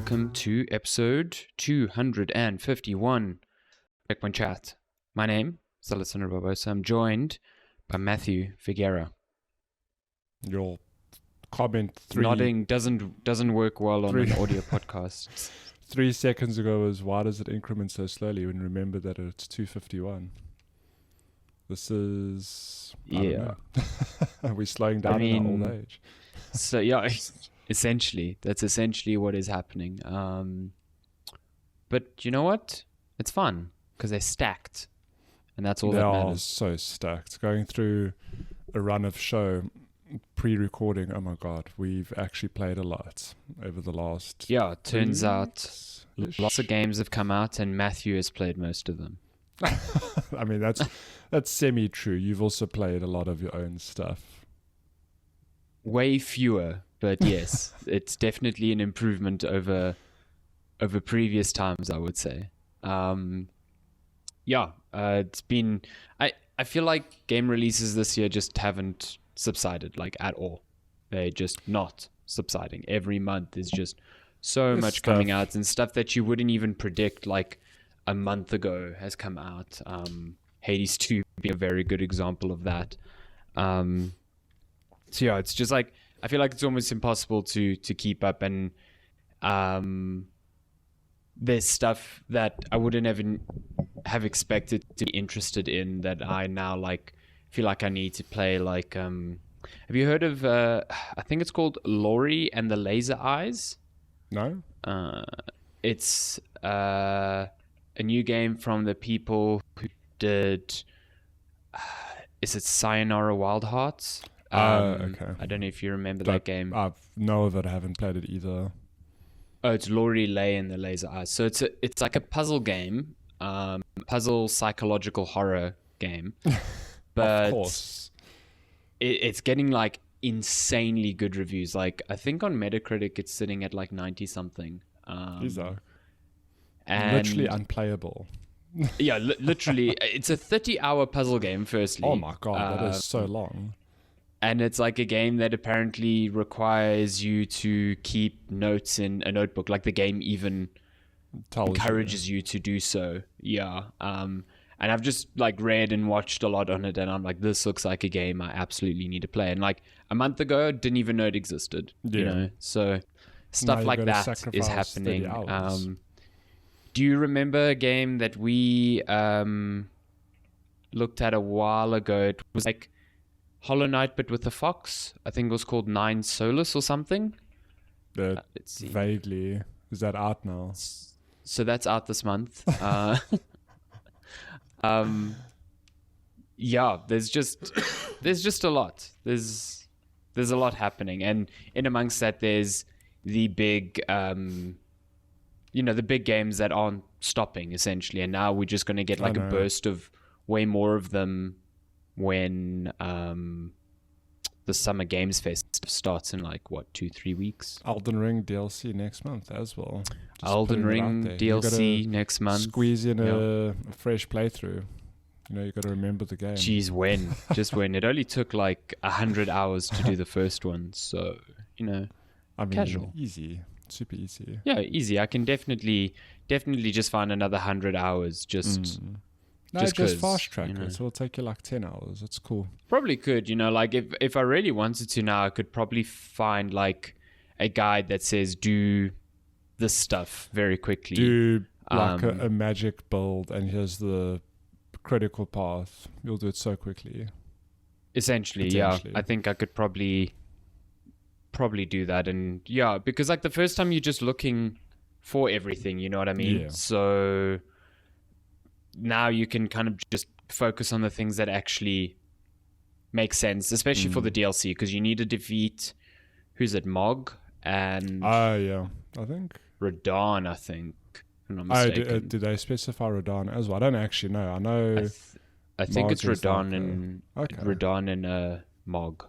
welcome to episode 251 Checkpoint Chat. My name is Alessandro Barbosa. I'm joined by Matthew Figuera. Your comment nodding doesn't work well on an audio podcast. 3 seconds ago was, why does it increment so slowly when you remember that it's 251? This is... Yeah. Are we slowing down in our old age? So yeah, that's essentially what is happening. But you know what? It's fun because they're stacked, and that's all that matters. They are so stacked. Going through a run of show pre-recording, oh my god, we've actually played a lot over the last... Yeah, it turns out lots of games have come out, and Matthew has played most of them. I mean, that's semi-true. You've also played a lot of your own stuff. Way fewer, but yes, it's definitely an improvement over previous times, I would say. It's been... I feel like game releases this year just haven't subsided, like, at all. They're just not subsiding. Every month is just so much coming out, and stuff that you wouldn't even predict, like, a month ago has come out. Hades 2 being a very good example of that. So yeah, it's just like, I feel like it's almost impossible to keep up, and there's stuff that I wouldn't even have expected to be interested in that I now like feel like I need to play. Like, have you heard of I think it's called Lori and the Laser Eyes? No. It's a new game from the people who did is it Sayonara Wild Hearts? Okay. I don't know if you remember that game. I know of it. I haven't played it either. Oh, it's Lori Lay and the Laser Eyes. So it's like a puzzle game, puzzle psychological horror game. But of course, it's getting like insanely good reviews. Like, I think on Metacritic it's sitting at like 90 something. These are literally unplayable. Yeah, literally, it's a 30-hour puzzle game. Firstly, oh my god, that is so long. And it's like a game that apparently requires you to keep notes in a notebook. Like, the game even encourages you to do so. Yeah. And I've just like read and watched a lot on it, and I'm like, this looks like a game I absolutely need to play. And like a month ago, I didn't even know it existed. Yeah. You know, so stuff like that is happening. Do you remember a game that we looked at a while ago? It was like Hollow Knight, but with a fox. I think it was called Nine Solus or something. Let's see. Vaguely. Is that out now? So that's out this month. Yeah, there's just a lot. There's a lot happening, and in amongst that, there's the big, the big games that aren't stopping essentially, and now we're just going to get like a burst of way more of them when the Summer Games Fest starts in like 2-3 weeks. Elden Ring DLC next month as well. Just Elden Ring DLC next month. Squeeze in a fresh playthrough. You got to remember the game. Jeez, when? Just when? It only took like 100 hours to do the first one, so I mean, casual, easy, super easy. Yeah, easy. I can definitely just find another 100 hours just. Just fast track it. So it'll take you like 10 hours. It's cool. Probably could, like if I really wanted to now, I could probably find like a guide that says do this stuff very quickly. Do like a magic build, and here's the critical path. You'll do it so quickly. Essentially, yeah. I think I could probably do that. And yeah, because like the first time you're just looking for everything, you know what I mean? Yeah. So now you can kind of just focus on the things that actually make sense, especially for the DLC, because you need to defeat, who's it, Mog and yeah, I think Radahn, I think, if I'm not mistaken. Did they specify Radahn as well? I don't actually know. I know I think it's Radahn like Radahn and Mog.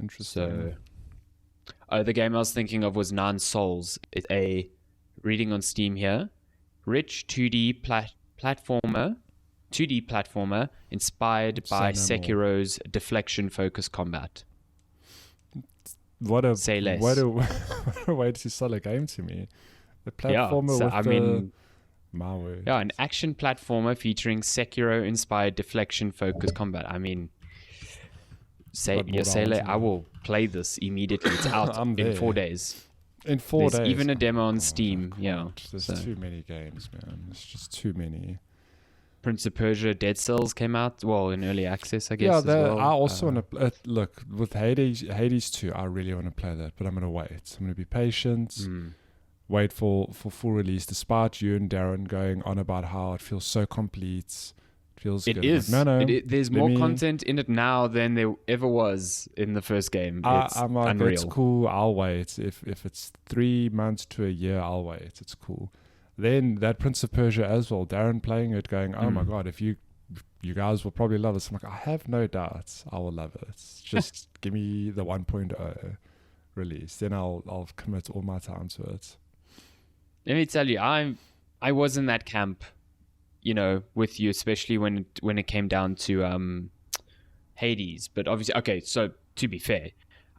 Interesting. So the game I was thinking of was Nine Souls. It's a, reading on Steam here, rich 2D platformer inspired by Sekiro's deflection-focused combat. What a Say less. What a way to sell a game to me. The platformer so, with I the mean, malware. yeah, an action platformer featuring Sekiro-inspired deflection-focused combat. I mean, I will play this immediately. It's out in 4 days. In 4 There's days. even a demo on God, Steam. Yeah, There's too many games, man. There's just too many. Prince of Persia: Dead Cells came out, well, in early access, I guess. Yeah, as well. I also want to look with Hades 2. I really want to play that, but I'm gonna wait. I'm gonna be patient. Wait for full release. Despite you and Darren going on about how it feels so complete, it feels it good. is. No, there's more content in it now than there ever was in the first game. I'm like, unreal. It's cool. I'll wait. If it's 3 months to a year, I'll wait. It's cool. Then that Prince of Persia as well. Darren playing it, going, oh my god, if you guys will probably love this. I'm like, I have no doubts I will love it. Just give me the 1.0 release, then I'll commit all my time to it. Let me tell you, I was in that camp, with you, especially when it came down to Hades. But obviously, okay, so to be fair,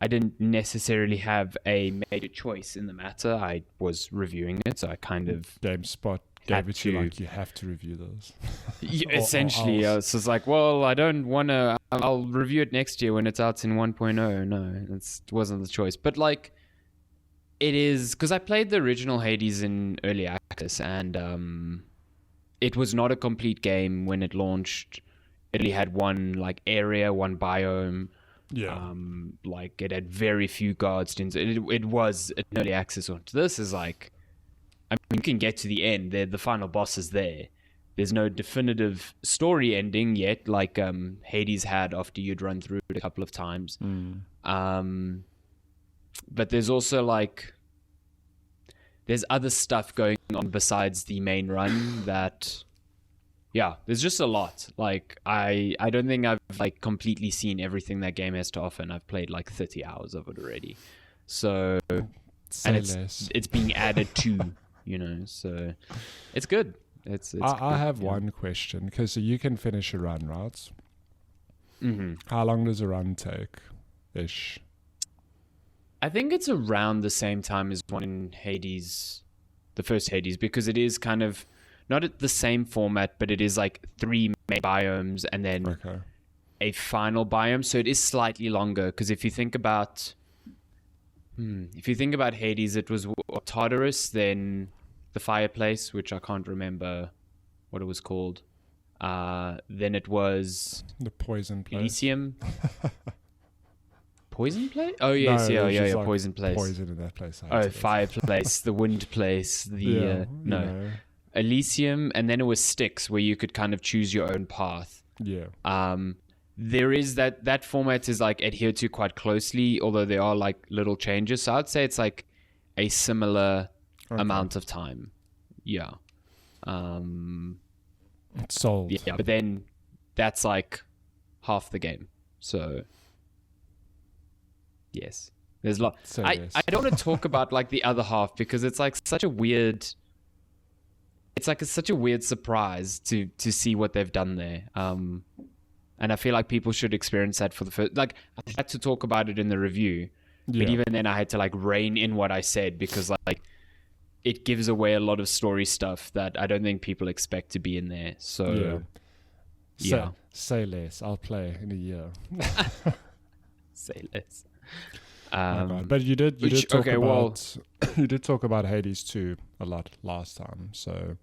I didn't necessarily have a major choice in the matter. I was reviewing it, so I kind of GameSpot gave it to you like, you have to review those. Essentially, so it's like, well, I don't want to. I'll review it next year when it's out in 1.0. No, it wasn't the choice. But like, it is, because I played the original Hades in early access, and it was not a complete game when it launched. It only had one like area, one biome. Yeah. Like it had very few guards. It was an early access one. This is like, I mean, you can get to the end. The final boss is there. There's no definitive story ending yet, like Hades had after you'd run through it a couple of times. But there's also like, there's other stuff going on besides the main run that, yeah, there's just a lot. Like I don't think I've like completely seen everything that game has to offer, and I've played like 30 hours of it already. So, and it's being added to, so it's good. It's I have one question, because you can finish a run, right? Mm-hmm. How long does a run take, ish? I think it's around the same time as one in Hades, the first Hades, because it is kind of not at the same format, but it is like 3 main biomes and then a final biome. So it is slightly longer, because if you think about Hades, it was Tartarus, then the fireplace, which I can't remember what it was called. Then it was the poison place. Elysium. Poison place? Oh yes, no, yeah. Like poison place. Poison in that place. Fireplace, the wind place, Elysium, and then it was Styx, where you could kind of choose your own path. Yeah. There is that format is like adhered to quite closely, although there are like little changes. So I'd say it's like a similar amount of time. Yeah. It's sold. Yeah, but then that's like half the game. So yes, there's a lot. So I don't want to talk about like the other half, because it's like such a weird. It's like such a weird surprise to see what they've done there. And I feel like people should experience that for the first. Like, I had to talk about it in the review, but even then I had to like rein in what I said, because like it gives away a lot of story stuff that I don't think people expect to be in there. So yeah. Say less. I'll play in a year. Say less. But you did talk about Hades 2 a lot last time. So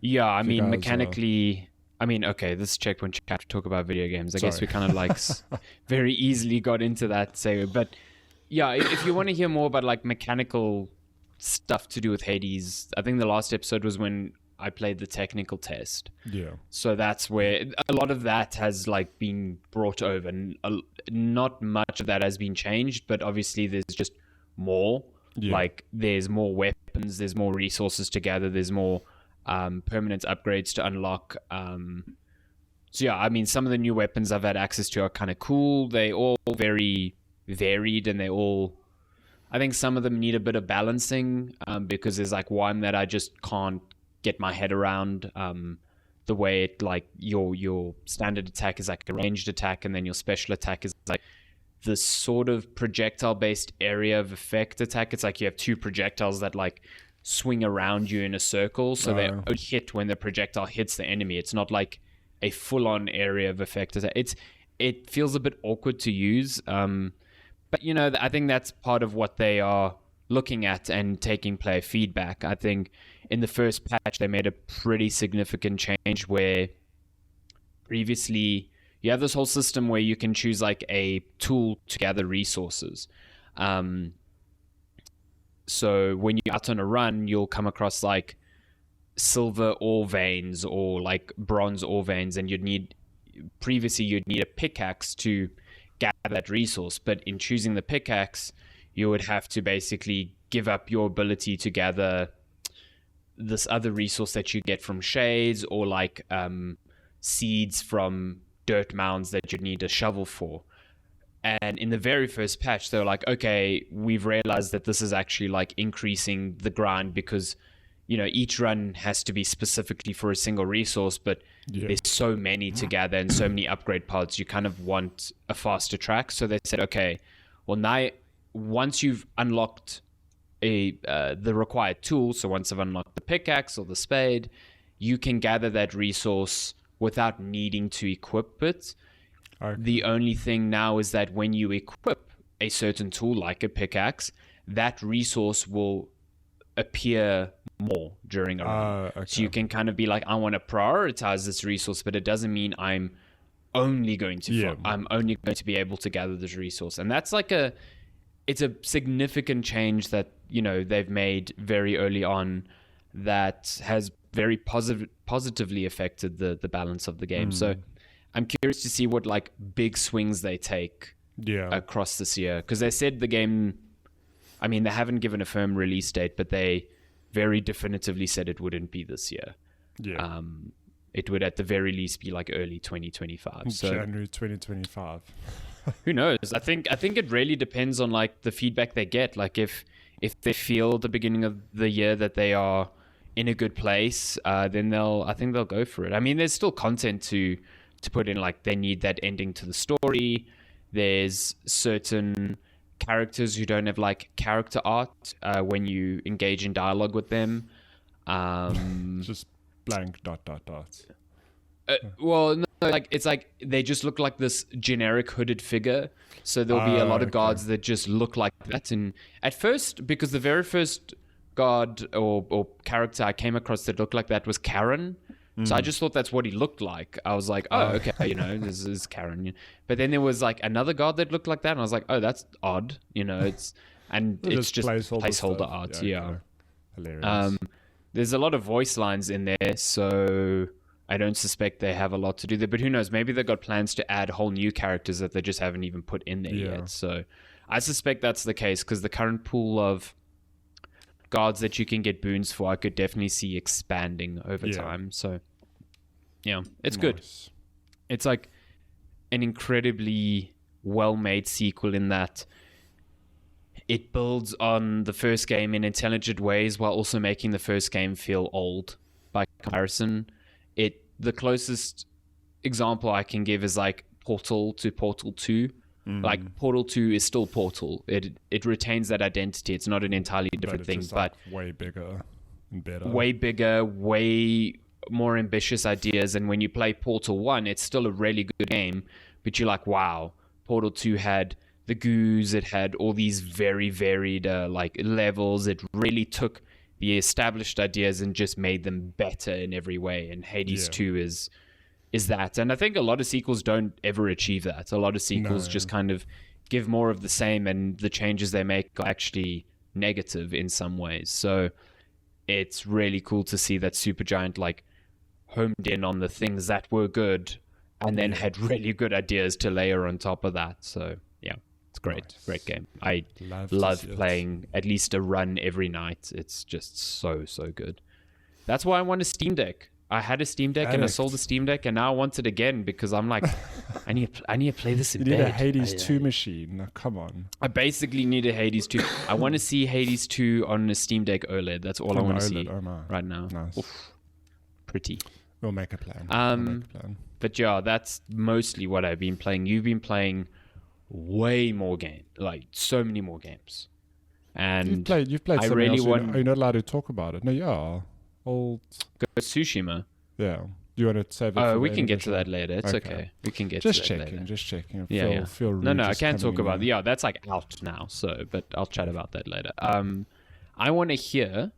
yeah, I mean, mechanically. I mean, okay, this is Checkpoint Chat to talk about video games. I guess we kind of like very easily got into that. But yeah, if you want to hear more about like mechanical stuff to do with Hades, I think the last episode was when I played the technical test. Yeah. So that's where a lot of that has like been brought over. Not much of that has been changed, but obviously there's just more. Yeah. Like there's more weapons, there's more resources to gather, there's more permanent upgrades to unlock. So yeah, I mean, some of the new weapons I've had access to are kind of cool. They all very varied, and they all, I think some of them need a bit of balancing, because there's like one that I just can't get my head around. The way it like your standard attack is like a ranged attack, and then your special attack is like this sort of projectile based area of effect attack. It's like you have 2 projectiles that like swing around you in a circle, so they only hit when the projectile hits the enemy. It's not like a full-on area of effect. It feels a bit awkward to use, but I think that's part of what they are looking at and taking player feedback. I think in the first patch they made a pretty significant change where previously you have this whole system where you can choose like a tool to gather resources. So when you're out on a run, you'll come across like silver ore veins or like bronze ore veins, and you'd need a pickaxe to gather that resource. But in choosing the pickaxe, you would have to basically give up your ability to gather this other resource that you get from shades, or like seeds from dirt mounds that you'd need a shovel for. And in the very first patch, they were like, okay, we've realized that this is actually like increasing the grind, because each run has to be specifically for a single resource, but there's so many to gather and so many upgrade pods, you kind of want a faster track. So they said, okay, well, now once you've unlocked the required tool, so once I've unlocked the pickaxe or the spade, you can gather that resource without needing to equip it. Okay. The only thing now is that when you equip a certain tool like a pickaxe, that resource will appear more during a run. Okay. So you can kind of be like, I want to prioritize this resource, but it doesn't mean I'm only going to I'm only going to be able to gather this resource. And that's like it's a significant change that they've made very early on that has very positively affected the balance of the game. So I'm curious to see what like big swings they take across this year, because they said the game, I mean, they haven't given a firm release date, but they very definitively said it wouldn't be this year. It would at the very least be like early 2025. So January 2025. Who knows? I think it really depends on like the feedback they get. Like if they feel at the beginning of the year that they are in a good place, then I think they'll go for it. I mean, there's still content to put in. Like they need that ending to the story. There's certain characters who don't have like character art when you engage in dialogue with them. Just blank ... Well, no, like it's like they just look like this generic hooded figure. So there'll be a lot of guards that just look like that. And at first, because the very first guard or character I came across that looked like that was Karen. So I just thought that's what he looked like. I was like, oh, okay, this is Karen. But then there was like another guard that looked like that, and I was like, oh, that's odd. It's just placeholder art. Yeah. Hilarious. There's a lot of voice lines in there, so I don't suspect they have a lot to do there. But who knows? Maybe they've got plans to add whole new characters that they just haven't even put in there yet. So I suspect that's the case, because the current pool of guards that you can get boons for, I could definitely see expanding over time. So it's good. It's like an incredibly well-made sequel in that it builds on the first game in intelligent ways while also making the first game feel old by comparison. The closest example I can give is like Portal to Portal 2. Like Portal 2 is still Portal. It retains that identity. It's not an entirely different thing, but way bigger and better. Way bigger, way more ambitious ideas. And when you play Portal 1, it's still a really good game, but you're like, wow, Portal 2 had the goos, it had all these very varied like levels. It really took the established ideas and just made them better in every way. And Hades 2 is that. And I think a lot of sequels don't ever achieve that. A lot of sequels just kind of give more of the same, and the changes they make are actually negative in some ways. So it's really cool to see that Supergiant like homed in on the things that were good and then had really good ideas to layer on top of that. So it's great. Great game. I love playing at least a run every night. It's just so good. That's why I want a Steam Deck. I had a Steam Deck and I sold the Steam Deck, and now I want it again because I'm like, I need to play this in bed. You need a Hades 2 machine. Now, come on. I basically need a Hades 2. I want to see Hades 2 on a Steam Deck OLED. That's all I want to see right now. Nice. Oof. Pretty. We'll make a plan. But yeah, that's mostly what I've been playing. You've been playing way more games, like so many more games. And you've played I something really else. want. You're not allowed to talk about it. No, you are. Tsushima. Yeah. Do you want to save it? Oh, for we the can end get of to the that show? later. It's okay. We can get Just to that checking. later. Just checking. Yeah, Feel No, rude I just can't coming talk in about. there. Yeah, that's like out now. So, but I'll chat about that later. I want to hear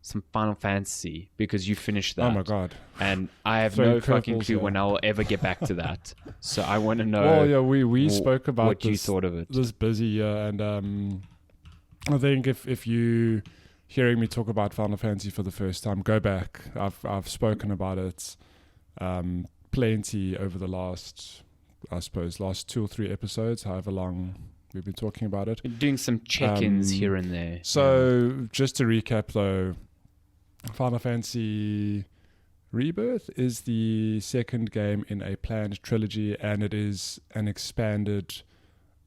some Final Fantasy because you finished that. Oh my god! And I have Throwing no fucking curveballs clue here. when I'll ever get back to that. So I want to know. Well, yeah, we spoke about what this, you thought of it. this busy year, and I think if you hearing me talk about Final Fantasy for the first time, go back. I've spoken about it plenty over the last 2 or 3 episodes, however long we've been talking about it. Been doing some check-ins here and there. So just to recap, though, Final Fantasy Rebirth is the second game in a planned trilogy, and it is an expanded,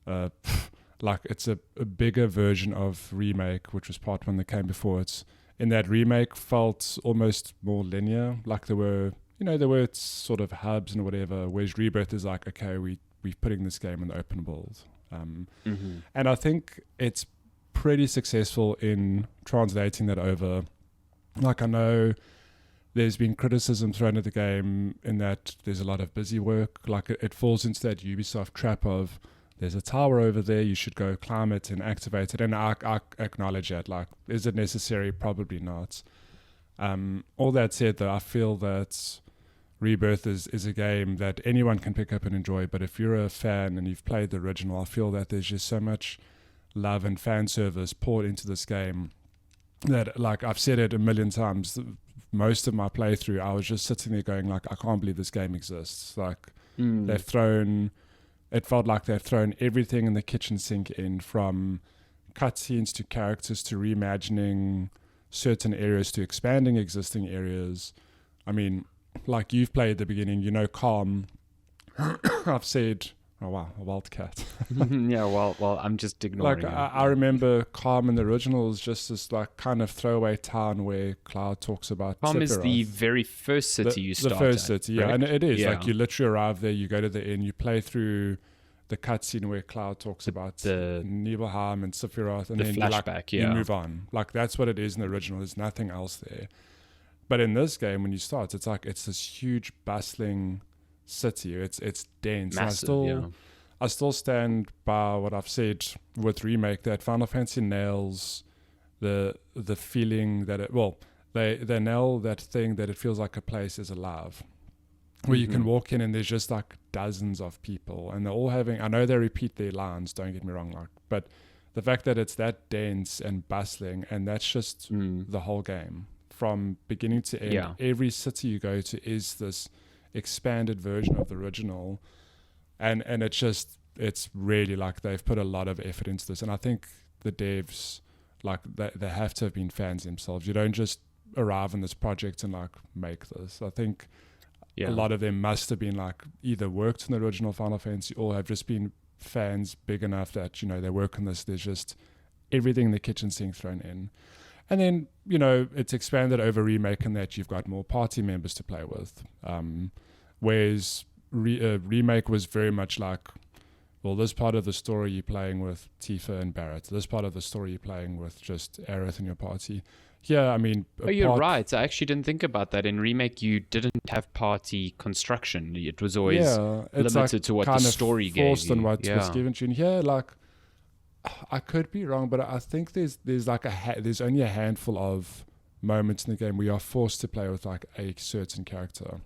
it's a bigger version of Remake, which was part 1 that came before it. In that, Remake felt almost more linear, like there were sort of hubs and whatever, whereas Rebirth is like, okay, we're putting this game in the open world. And I think it's pretty successful in translating that over. Like, I know there's been criticism thrown at the game in that there's a lot of busy work. Like, it falls into that Ubisoft trap of there's a tower over there, you should go climb it and activate it. And I acknowledge that. Like, is it necessary? Probably not. All that said, though, I feel that Rebirth is a game that anyone can pick up and enjoy. But if you're a fan and you've played the original, I feel that there's just so much love and fan service poured into this game that, like, I've said it a million times, most of my playthrough, I was just sitting there going, like, I can't believe this game exists. Like, it felt like they've thrown everything in the kitchen sink in, from cutscenes to characters to reimagining certain areas to expanding existing areas. I mean, like, you've played the beginning, Calm. I've said, oh wow, a wildcat. Yeah, well, I'm just ignoring like, it. I remember Calm in the original is just this, like, kind of throwaway town where Cloud talks about Calm is Sephiroth. the very first city you start The first at, city, yeah. correct? And it is, Yeah. like, you literally arrive there, you go to the inn, you play through the cutscene where Cloud talks about the Nibelheim and Sephiroth, and the then flashback, you yeah. move on. Like, that's what it is in the original. There's nothing else there. But in this game, when you start, it's like it's this huge, bustling city. It's dense. Massive, I still stand by what I've said with Remake, that Final Fantasy nails the feeling that they nail that thing that it feels like a place is alive, where you can walk in and there's just like dozens of people and they're all having, I know they repeat their lines, don't get me wrong, like, but the fact that it's that dense and bustling, and that's just the whole game from beginning to end. Yeah. Every city you go to is this expanded version of the original, and it's really, like, they've put a lot of effort into this. And I think the devs, like, they have to have been fans themselves. You don't just arrive in this project and, like, make this. I think a lot of them must have been, like, either worked in the original Final Fantasy or have just been fans big enough that, they work on this, there's just everything in the kitchen sink thrown in. And then, it's expanded over Remake in that you've got more party members to play with. Whereas Remake was very much like, well, this part of the story you're playing with Tifa and Barrett. This part of the story you're playing with just Aerith and your party. Yeah, I mean... Oh, you're right. I actually didn't think about that. In Remake, you didn't have party construction. It was always limited, like, to what the story gave forced you. on what was given to you. And here, like, I could be wrong, but I think there's like there's only a handful of moments in the game where you are forced to play with, like, a certain character.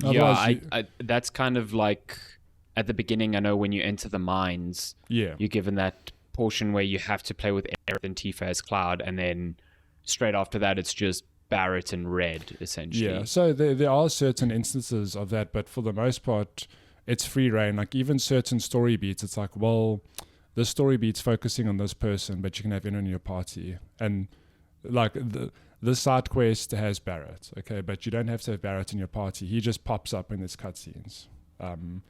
Otherwise, I that's kind of like at the beginning. I know when you enter the mines, you're given that portion where you have to play with Aerith and Tifa as Cloud, and then straight after that, it's just Barrett and Red, essentially. Yeah, so there are certain instances of that, but for the most part, it's free reign. Like, even certain story beats, it's like, well, this story beat's focusing on this person, but you can have anyone in your party. And, like, the side quest has Barrett, okay, but you don't have to have Barrett in your party. He just pops up in his cutscenes.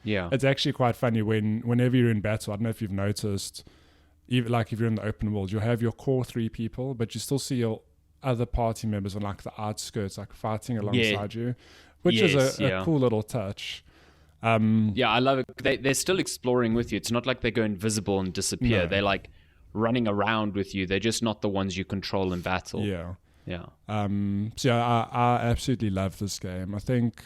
It's actually quite funny whenever you're in battle. I don't know if you've noticed, even like if you're in the open world, you'll have your core 3 people, but you still see your other party members on, like, the outskirts, like, fighting alongside you, which is a cool little touch. I love it. They're still exploring with you. It's not like they go invisible and disappear. No. They, like, running around with you. They're just not the ones you control in battle. Yeah. Yeah. So yeah, I absolutely love this game. I think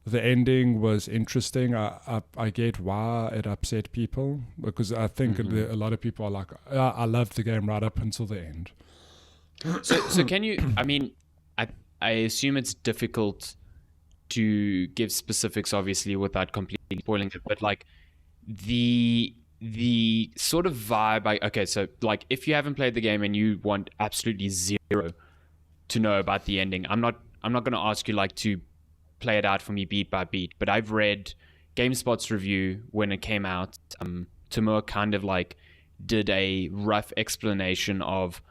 the ending was interesting. I get why it upset people, because I think a lot of people are like, I loved the game right up until the end. So can you, I mean, I assume it's difficult to give specifics, obviously, without completely spoiling it, but like the sort of vibe, okay, so like if you haven't played the game and you want absolutely zero to know about the ending, I'm not going to ask you like to play it out for me beat by beat, but I've read GameSpot's review when it came out. Timur kind of like did a rough explanation of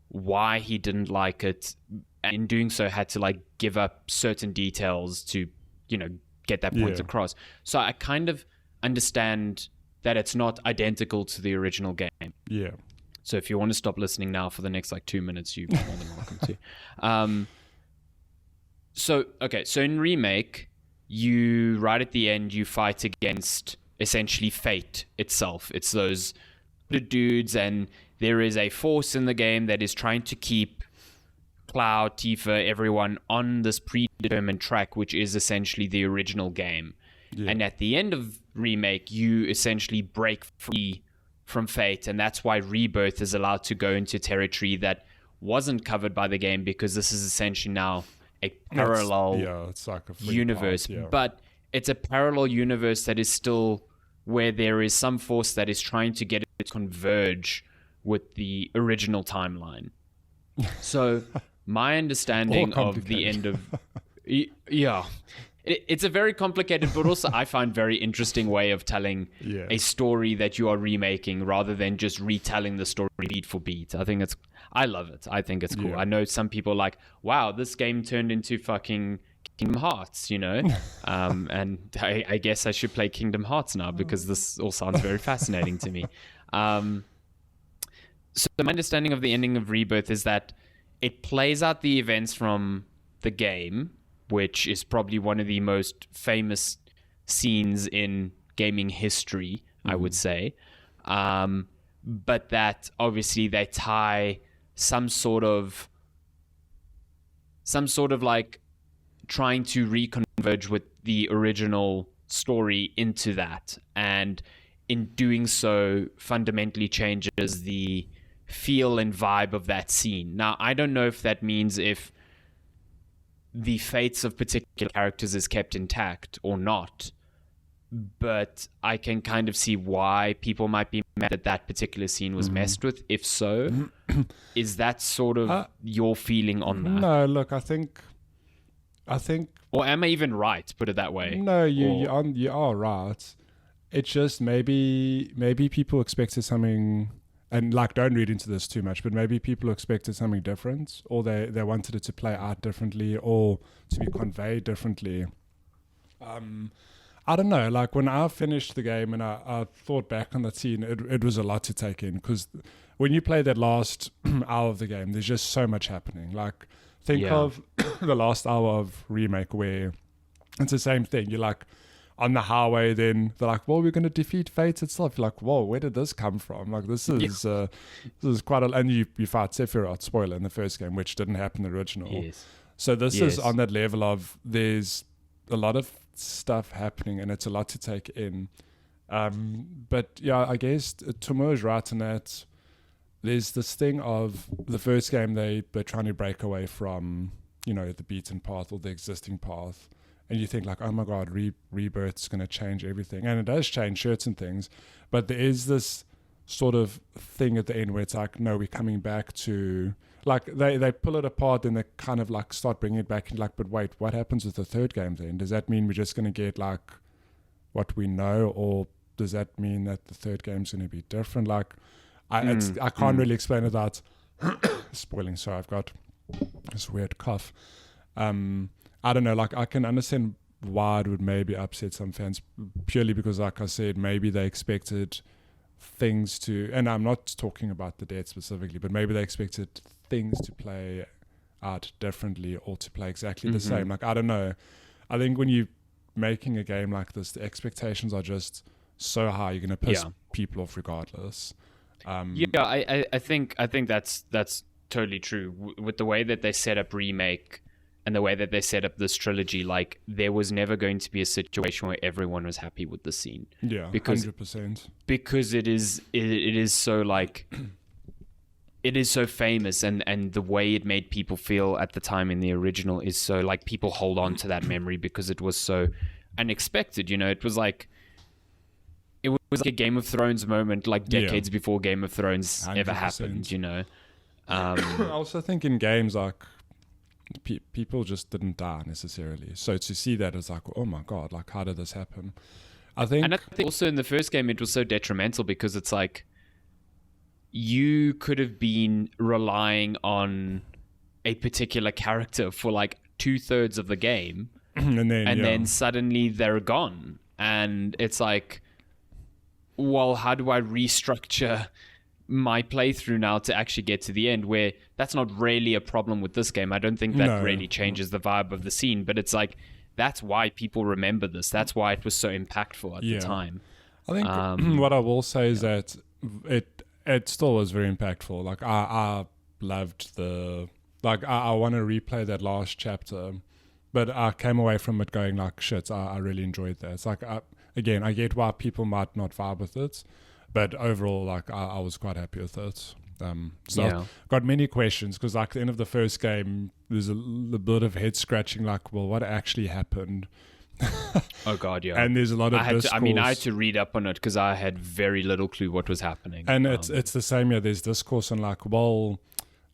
why he didn't like it, and in doing so had to like give up certain details to, you know, get that point across. So I kind of understand that it's not identical to the original game. Yeah. So if you want to stop listening now for the next like 2 minutes, you're more than welcome to. So in Remake, you right at the end, you fight against essentially fate itself. It's those dudes, and there is a force in the game that is trying to keep Cloud, Tifa, everyone on this predetermined track, which is essentially the original game. Yeah. And at the end of Remake, you essentially break free from fate, and that's why Rebirth is allowed to go into territory that wasn't covered by the game, because this is essentially now a parallel it's like a universe. path, but it's a parallel universe that is still where there is some force that is trying to get it to converge with the original timeline. So my understanding of the end of it's a very complicated but also I find very interesting way of telling a story that you are remaking rather than just retelling the story beat for beat. I love it. I think it's cool. I know some people are like, wow, this game turned into fucking Kingdom Hearts, you know? And I guess I should play Kingdom Hearts now because this all sounds very fascinating to me. So my understanding of the ending of Rebirth is that it plays out the events from the game, which is probably one of the most famous scenes in gaming history, I would say. But that obviously they tie some sort of like trying to reconverge with the original story into that, and in doing so fundamentally changes the feel and vibe of that scene. Now, I don't know if that means if the fates of particular characters is kept intact or not, but I can kind of see why people might be mad that that particular scene was messed with. If so, is that sort of your feeling on that? No, look, I think, or am I even right? Put it that way. No, you are right. It's just maybe people expected something, and like, don't read into this too much, but maybe people expected something different, or they wanted it to play out differently, or to be conveyed differently. I don't know, like when I finished the game and I thought back on that scene, it was a lot to take in, because when you play that last hour of the game, there's just so much happening. Like, think of the last hour of Remake, where it's the same thing. You're like on the highway, then they're like, well, we're going to defeat fate itself. You're like, whoa, where did this come from? Like, this is quite a... And you fight Sephiroth, spoiler, in the first game, which didn't happen in the original. Yes. So this is on that level of there's a lot of stuff happening and it's a lot to take in. But yeah, I guess Timur is right in that there's this thing of the first game they're trying to break away from, you know, the beaten path or the existing path. And you think like, oh my God, Rebirth's going to change everything. And it does change certain things. But there is this sort of thing at the end where it's like, no, we're coming back to... Like, they pull it apart and they kind of like start bringing it back. And like, but wait, what happens with the third game then? Does that mean we're just going to get like what we know? Or does that mean that the third game's going to be different? Like, I can't really explain it without spoiling. Sorry, I've got this weird cough. I don't know, like I can understand why it would maybe upset some fans, purely because, like I said, maybe they expected things to, and I'm not talking about the dead specifically, but maybe they expected things to play out differently or to play exactly the same. Like, I don't know. I think when you're making a game like this, the expectations are just so high, you're going to piss people off regardless. I think that's totally true. With the way that they set up remake and the way that they set up this trilogy, like there was never going to be a situation where everyone was happy with the scene. Yeah, because 100%. Because it is so like it is so famous, and the way it made people feel at the time in the original is so like people hold on to that memory because it was so unexpected. It was like a Game of Thrones moment, like decades before Game of Thrones 100%. Ever happened. I also think in games like people just didn't die necessarily, so to see that is like, oh my god, like how did this happen? And I think also in the first game it was so detrimental because it's like you could have been relying on a particular character for like 2/3 of the game, and then suddenly they're gone, and it's like, well, how do I restructure my playthrough now to actually get to the end? Where that's not really a problem with this game. I don't think that really changes the vibe of the scene, but it's like that's why people remember this. That's why it was so impactful at the time. I think what I will say is that it still was very impactful. Like I loved I want to replay that last chapter, but I came away from it going like, shit, I really enjoyed that. It's like, again, I get why people might not vibe with it, but overall, like I was quite happy with it. I've got many questions because like at the end of the first game, there's a bit of head scratching. Like, well, what actually happened? Oh god, yeah. And there's a lot of discourse. I had to read up on it because I had very little clue what was happening. And it's the same. Yeah, there's discourse on like, well,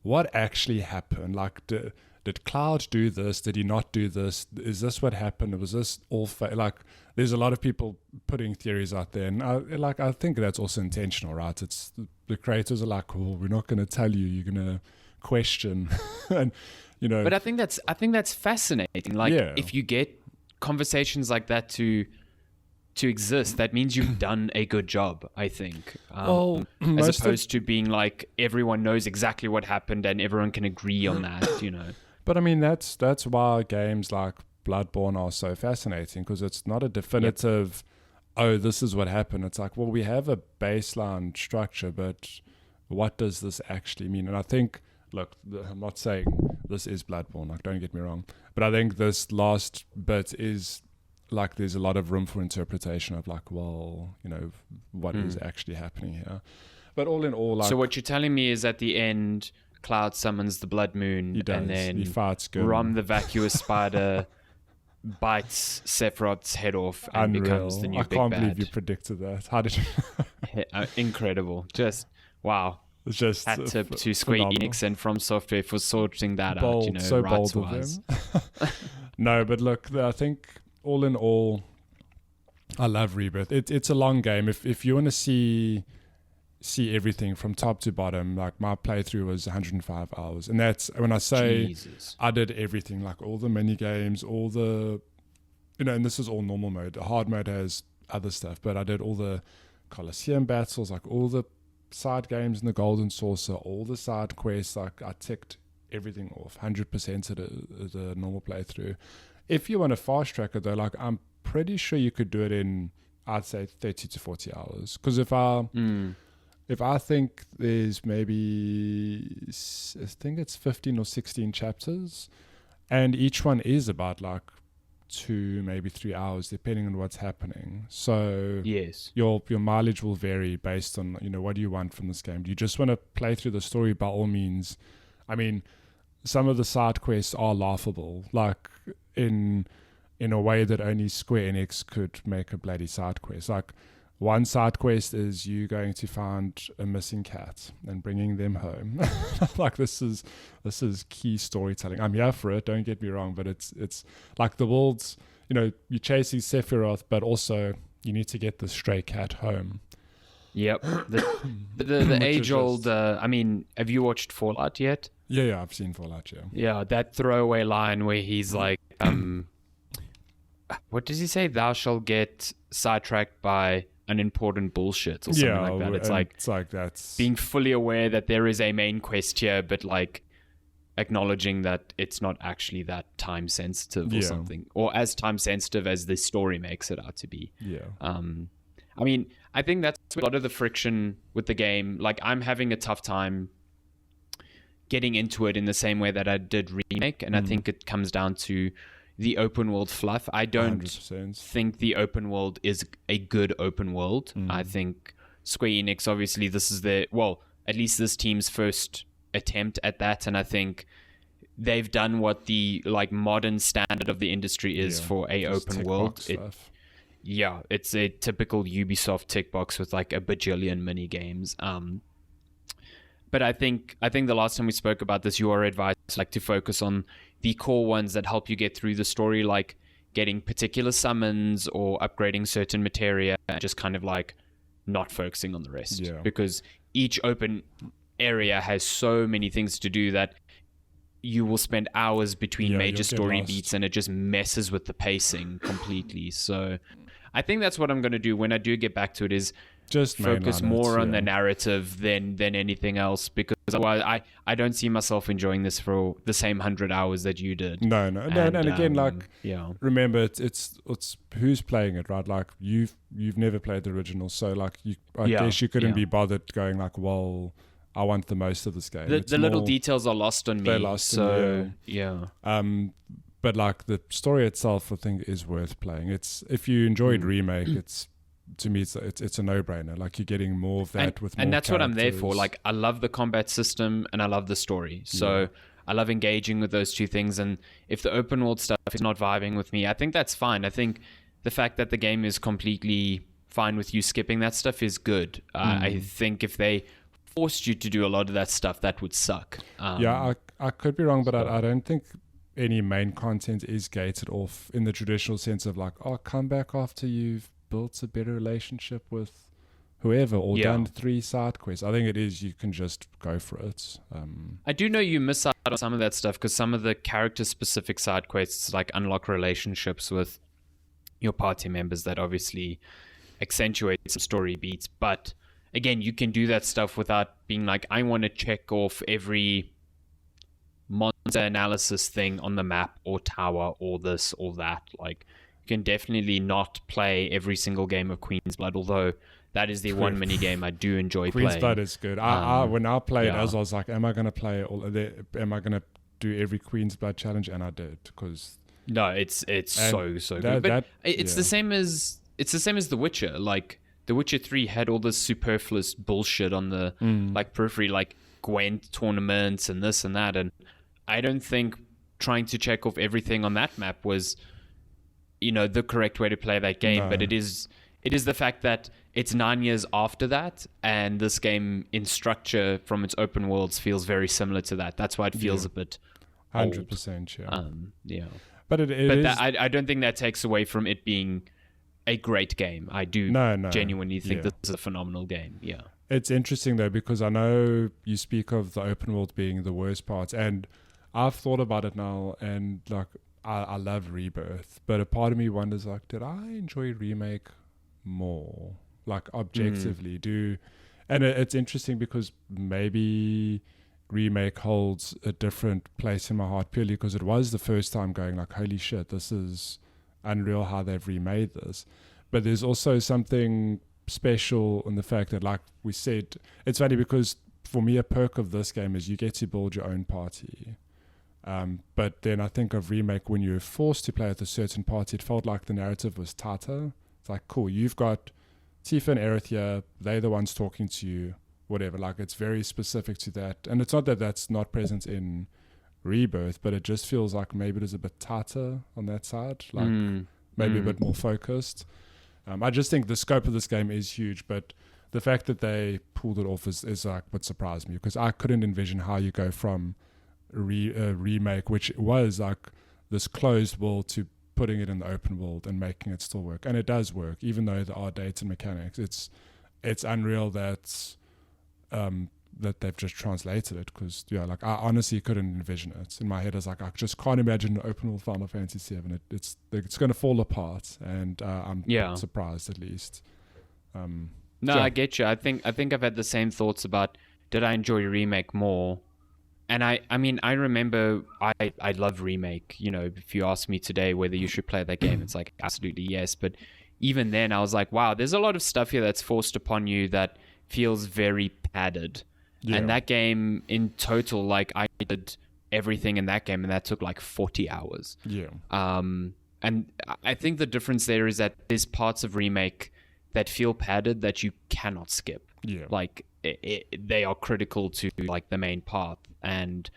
what actually happened? Like, did Cloud do this? Did he not do this? Is this what happened? Was this all like? There's a lot of people putting theories out there, and I think that's also intentional, right? It's the creators are like, well, we're not going to tell you. You're going to question, and But I think that's fascinating. Like, if you get conversations like that to exist, that means you've done a good job, I think. As opposed to being like everyone knows exactly what happened and everyone can agree on that, But I mean, that's why games like Bloodborne are so fascinating, because it's not a definitive, oh, this is what happened. It's like, well, we have a baseline structure, but what does this actually mean? And I think, look, I'm not saying this is Bloodborne, like, don't get me wrong, but I think this last bit is like, there's a lot of room for interpretation of like, well, what is actually happening here. But all in all, like, so what you're telling me is at the end, Cloud summons the Blood Moon, and then he fights good. Rom the vacuous spider bites Sephiroth's head off and becomes the new big bad. I can't believe you predicted that. How did you? Incredible. Just, wow. It's just hat tip to Square Enix and From Software for sorting that out, so bold of them. No, but look, I think all in all, I love Rebirth. It's a long game. If you want to see everything from top to bottom, like my playthrough was 105 hours, and that's when I say Jesus. I did everything, like all the mini games, all the and this is all normal mode. The hard mode has other stuff, but I did all the Colosseum battles, like all the side games in the Golden Saucer, all the side quests. Like I ticked everything off 100% of the normal playthrough. If you want to fast track it though, like I'm pretty sure you could do it in, I'd say 30 to 40 hours, because if I think there's maybe, I think it's 15 or 16 chapters, and each one is about like 2, maybe 3 hours, depending on what's happening. So yes, your mileage will vary based on, what do you want from this game? Do you just want to play through the story? By all means. I mean, some of the side quests are laughable, like in a way that only Square Enix could make a bloody side quest. Like, one side quest is you going to find a missing cat and bringing them home. Like this is key storytelling. I'm here for it, don't get me wrong, but it's like the world's, you're chasing Sephiroth, but also you need to get the stray cat home. Yep. The age old. I mean, have you watched Fallout yet? Yeah, I've seen Fallout. Yeah. Yeah, that throwaway line where he's like, what does he say? Thou shalt get sidetracked by unimportant bullshit or something like that. It's like that's being fully aware that there is a main quest here, but like acknowledging that it's not actually that time sensitive or something, or as time sensitive as the story makes it out to be. Yeah. I mean, I think that's a lot of the friction with the game. Like, I'm having a tough time getting into it in the same way that I did Remake, and I think it comes down to the open world fluff. I don't 100%. think the open world is a good open world. I think Square Enix, obviously, this is at least this team's first attempt at that, and I think they've done what the like modern standard of the industry is for a open world. It's a typical Ubisoft tick box with like a bajillion mini games. But I think the last time we spoke about this, your advice like to focus on the core ones that help you get through the story, like getting particular summons or upgrading certain materia, and just kind of like not focusing on the rest. Yeah. Because each open area has so many things to do that you will spend hours between major story beats, and it just messes with the pacing completely. So I think that's what I'm going to do when I do get back to it, is just focus more on the narrative than anything else, because otherwise I don't see myself enjoying this for the same 100 hours that you did. No. And again, like, remember, it's who's playing it, right? Like, you've never played the original, so like I guess you couldn't be bothered going like, well, I want the most of this game. The little details are lost on me. They're lost. So but like the story itself, I think, is worth playing. It's, if you enjoyed Remake, it's, to me, it's a no-brainer. Like, you're getting more of that with more and that's characters. What I'm there for. Like, I love the combat system and I love the story. So I love engaging with those two things. And if the open world stuff is not vibing with me, I think that's fine. I think the fact that the game is completely fine with you skipping that stuff is good. I think if they forced you to do a lot of that stuff, that would suck. I could be wrong, but I don't think any main content is gated off in the traditional sense of like, oh, come back after you've built a better relationship with whoever or done 3 side quests. I think it is, you can just go for it. I do know you miss out on some of that stuff, because some of the character specific side quests like unlock relationships with your party members that obviously accentuate some story beats. But again, you can do that stuff without being like, I want to check off every monster analysis thing on the map or tower or this or that. Like, you can definitely not play every single game of Queen's Blood, although that is the one mini game I do enjoy playing. Queen's Blood is good. When I played as, I was like, am I going to play am I going to do every Queen's Blood challenge? And I did, because no, it's so good. But it's the same as The Witcher. Like, The Witcher 3 had all this superfluous bullshit on the like periphery, like Gwent tournaments and this and that, and I don't think trying to check off everything on that map was, the correct way to play that game. No. But it is the fact that it's 9 years after that, and this game in structure from its open worlds feels very similar to that. That's why it feels a bit 100%. But I don't think that takes away from it being a great game. I do genuinely think this is a phenomenal game. Yeah. It's interesting though, because I know you speak of the open world being the worst part, and I've thought about it now, and like I love Rebirth, but a part of me wonders, like, did I enjoy Remake more? Like, objectively, and it's interesting because maybe Remake holds a different place in my heart purely because it was the first time going like, holy shit, this is unreal how they've remade this. But there's also something special in the fact that, like we said, it's funny because for me a perk of this game is you get to build your own party. But then I think of Remake, when you're forced to play with a certain party, it felt like the narrative was tighter. It's like, cool, you've got Tifa and Aerith here, they're the ones talking to you, whatever. Like, it's very specific to that. And it's not that that's not present in Rebirth, but it just feels like maybe it is a bit tighter on that side, like maybe a bit more focused. I just think the scope of this game is huge, but the fact that they pulled it off is like what surprised me, because I couldn't envision how you go from Remake, which was like this closed world, to putting it in the open world and making it still work. And it does work, even though there are dated mechanics. It's unreal that that they've just translated it, because like I honestly couldn't envision it in my head. I was like, I just can't imagine an open world Final Fantasy VII. It's going to fall apart, and I'm surprised at least. I get you. I think I've had the same thoughts about, did I enjoy Remake more? And I mean, I remember I love Remake. If you ask me today whether you should play that game, it's like absolutely yes. But even then I was like, wow, there's a lot of stuff here that's forced upon you that feels very padded. Yeah. And that game in total, like I did everything in that game and that took like 40 hours. Yeah. And I think the difference there is that there's parts of Remake that feel padded that you cannot skip. Yeah. Like they are critical to like the main path, and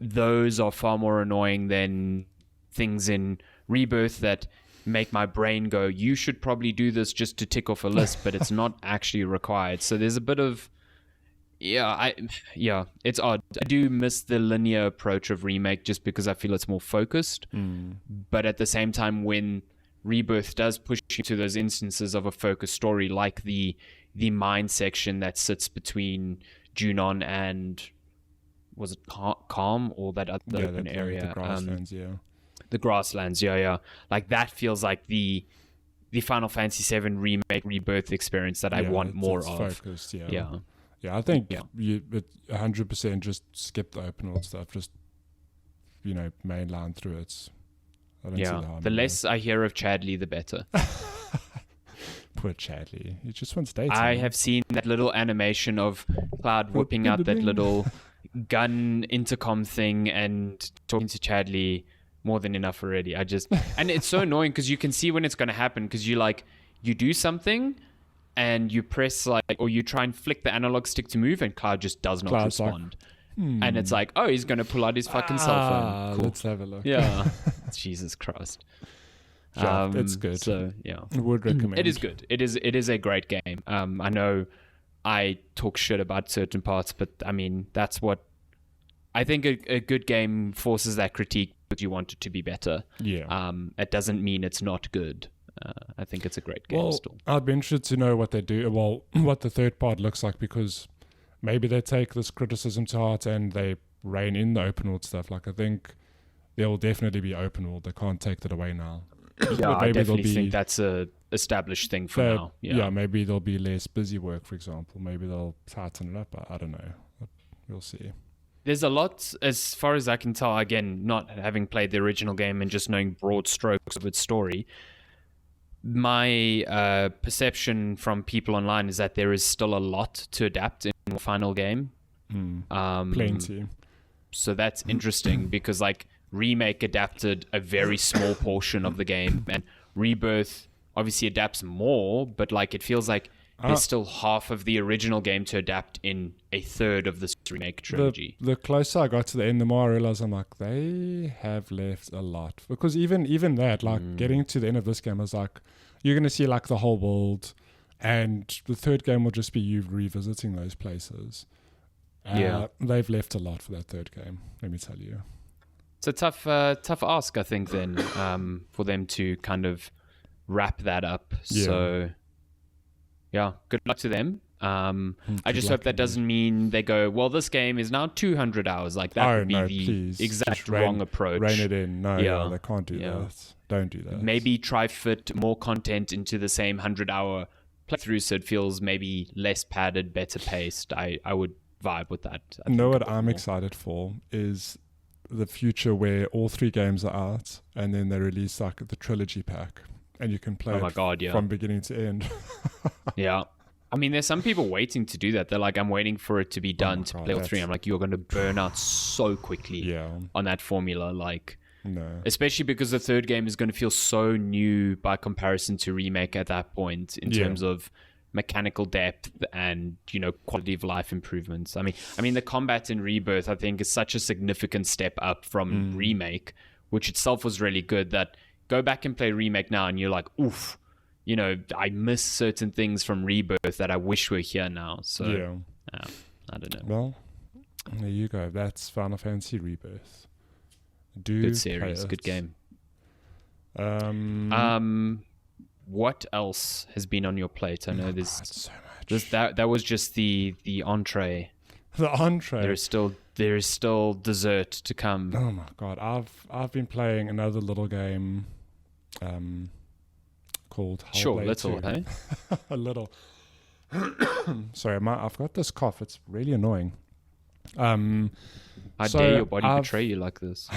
those are far more annoying than things in Rebirth that make my brain go, you should probably do this just to tick off a list, but it's not actually required. So there's a bit of it's odd. I do miss the linear approach of Remake just because I feel it's more focused. But at the same time, when Rebirth does push you to those instances of a focused story, like the mine section that sits between Junon and, was it Calm, or that other open area? The grasslands, The grasslands, like that feels like the Final Fantasy VII Remake Rebirth experience that I want more of. Focused, Yeah, I think you 100% just skip the open world stuff. Just, mainline through it. I don't see the harm. The less I hear of Chadley, the better. Poor Chadley. He just wants dating. I have seen that little animation of Cloud whipping out that little gun intercom thing and talking to Chadley more than enough already. And it's so annoying because you can see when it's going to happen, because you do something and you press or you try and flick the analog stick to move and Cloud just does not respond. And it's like, oh, he's going to pull out his fucking cell phone. Cool. Let's have a look. Yeah. Jesus Christ. Yeah, it's good. So, yeah. I would recommend. It is good. It is a great game. I know I talk shit about certain parts, but I mean, that's what I think a good game forces that critique, but you want it to be better. Yeah. It doesn't mean it's not good. I think it's a great game still. I'd be interested to know what they do. Well, what the third part looks like, because maybe they take this criticism to heart and they rein in the open world stuff. Like, I think there will definitely be open world. They can't take that away now. Yeah, I definitely think that's a established thing for now. Yeah, maybe there'll be less busy work, for example. Maybe they'll tighten it up. I don't know. We'll see. There's a lot, as far as I can tell, again, not having played the original game and just knowing broad strokes of its story. My perception from people online is that there is still a lot to adapt in the final game. Plenty. So that's interesting because Remake adapted a very small portion of the game, and Rebirth obviously adapts more, but it feels like there's still half of the original game to adapt in a third of this Remake trilogy. The closer I got to the end, the more I realized I'm like, they have left a lot. Because even that, getting to the end of this game, I was like, you're going to see the whole world, and the third game will just be you revisiting those places. They've left a lot for that third game, let me tell you. It's a tough ask, I think, then, for them to kind of wrap that up. Yeah. So, yeah, good luck to them. I just hope that doesn't mean they go, well, this game is now 200 hours. That would be the exact wrong approach. Rein it in. No, they can't do that. Don't do that. Maybe try fit more content into the same 100-hour playthrough so it feels maybe less padded, better paced. I would vibe with that. What I'm excited for is the future where all three games are out and then they release the trilogy pack and you can play from beginning to end. Yeah. I mean, there's some people waiting to do that. They're like, I'm waiting for it to be done to play all three. I'm like, you're going to burn out so quickly on that formula. No. Especially because the third game is going to feel so new by comparison to Remake at that point in terms of mechanical depth and quality of life improvements. I mean the combat in Rebirth I think is such a significant step up from Remake, which itself was really good, that go back and play Remake now and you're like, oof, I miss certain things from Rebirth that I wish were here now. So I don't know. Well, there you go. That's Final Fantasy Rebirth. Good series, good game. What else has been on your plate? I know there's so much. That was just the entree. The entree. There is still dessert to come. Oh my god! I've been playing another little game, called Hellblade II. A little. Sorry, I've got this cough. It's really annoying. How dare your body betray you like this?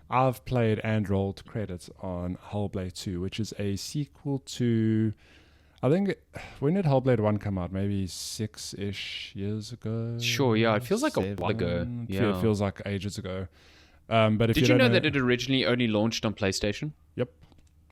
I've played and rolled credits on Hellblade 2, which is a sequel to, I think, when did Hellblade 1 come out? Maybe 6-ish years ago? Sure, yeah. It feels like a while ago. Yeah. It feels like ages ago. But if Did you know that it originally only launched on PlayStation? Yep.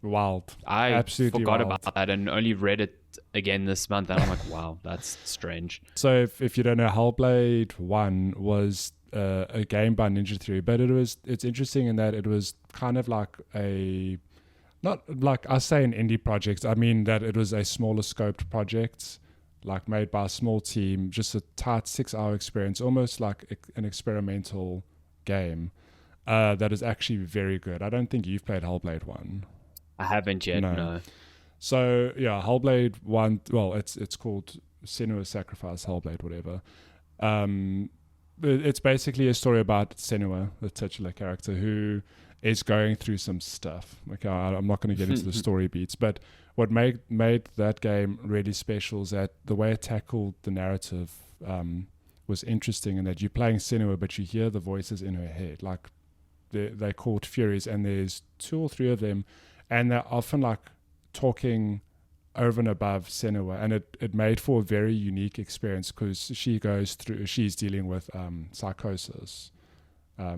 Wild. I Absolutely forgot wild. about that and only read it again this month, and I'm like, wow, that's strange. So if you don't know, Hellblade 1 was a game by Ninja Theory, but it's interesting in that it was kind of like not like I say an indie project, I mean that it was a smaller scoped project, like made by a small team, just a tight 6-hour experience, almost like an experimental game that is actually very good. I don't think you've played Hellblade 1. I haven't yet, no. So yeah, Hellblade 1, well, it's called Senua Sacrifice, Hellblade, whatever. It's basically a story about Senua, the titular character, who is going through some stuff. Okay, I'm not going to get into the story beats, but what made that game really special is that the way it tackled the narrative was interesting, in that you're playing Senua, but you hear the voices in her head. Like they're called Furies, and there's 2 or 3 of them, and they're often like talking over and above Senua, and it made for a very unique experience because she's dealing with psychosis.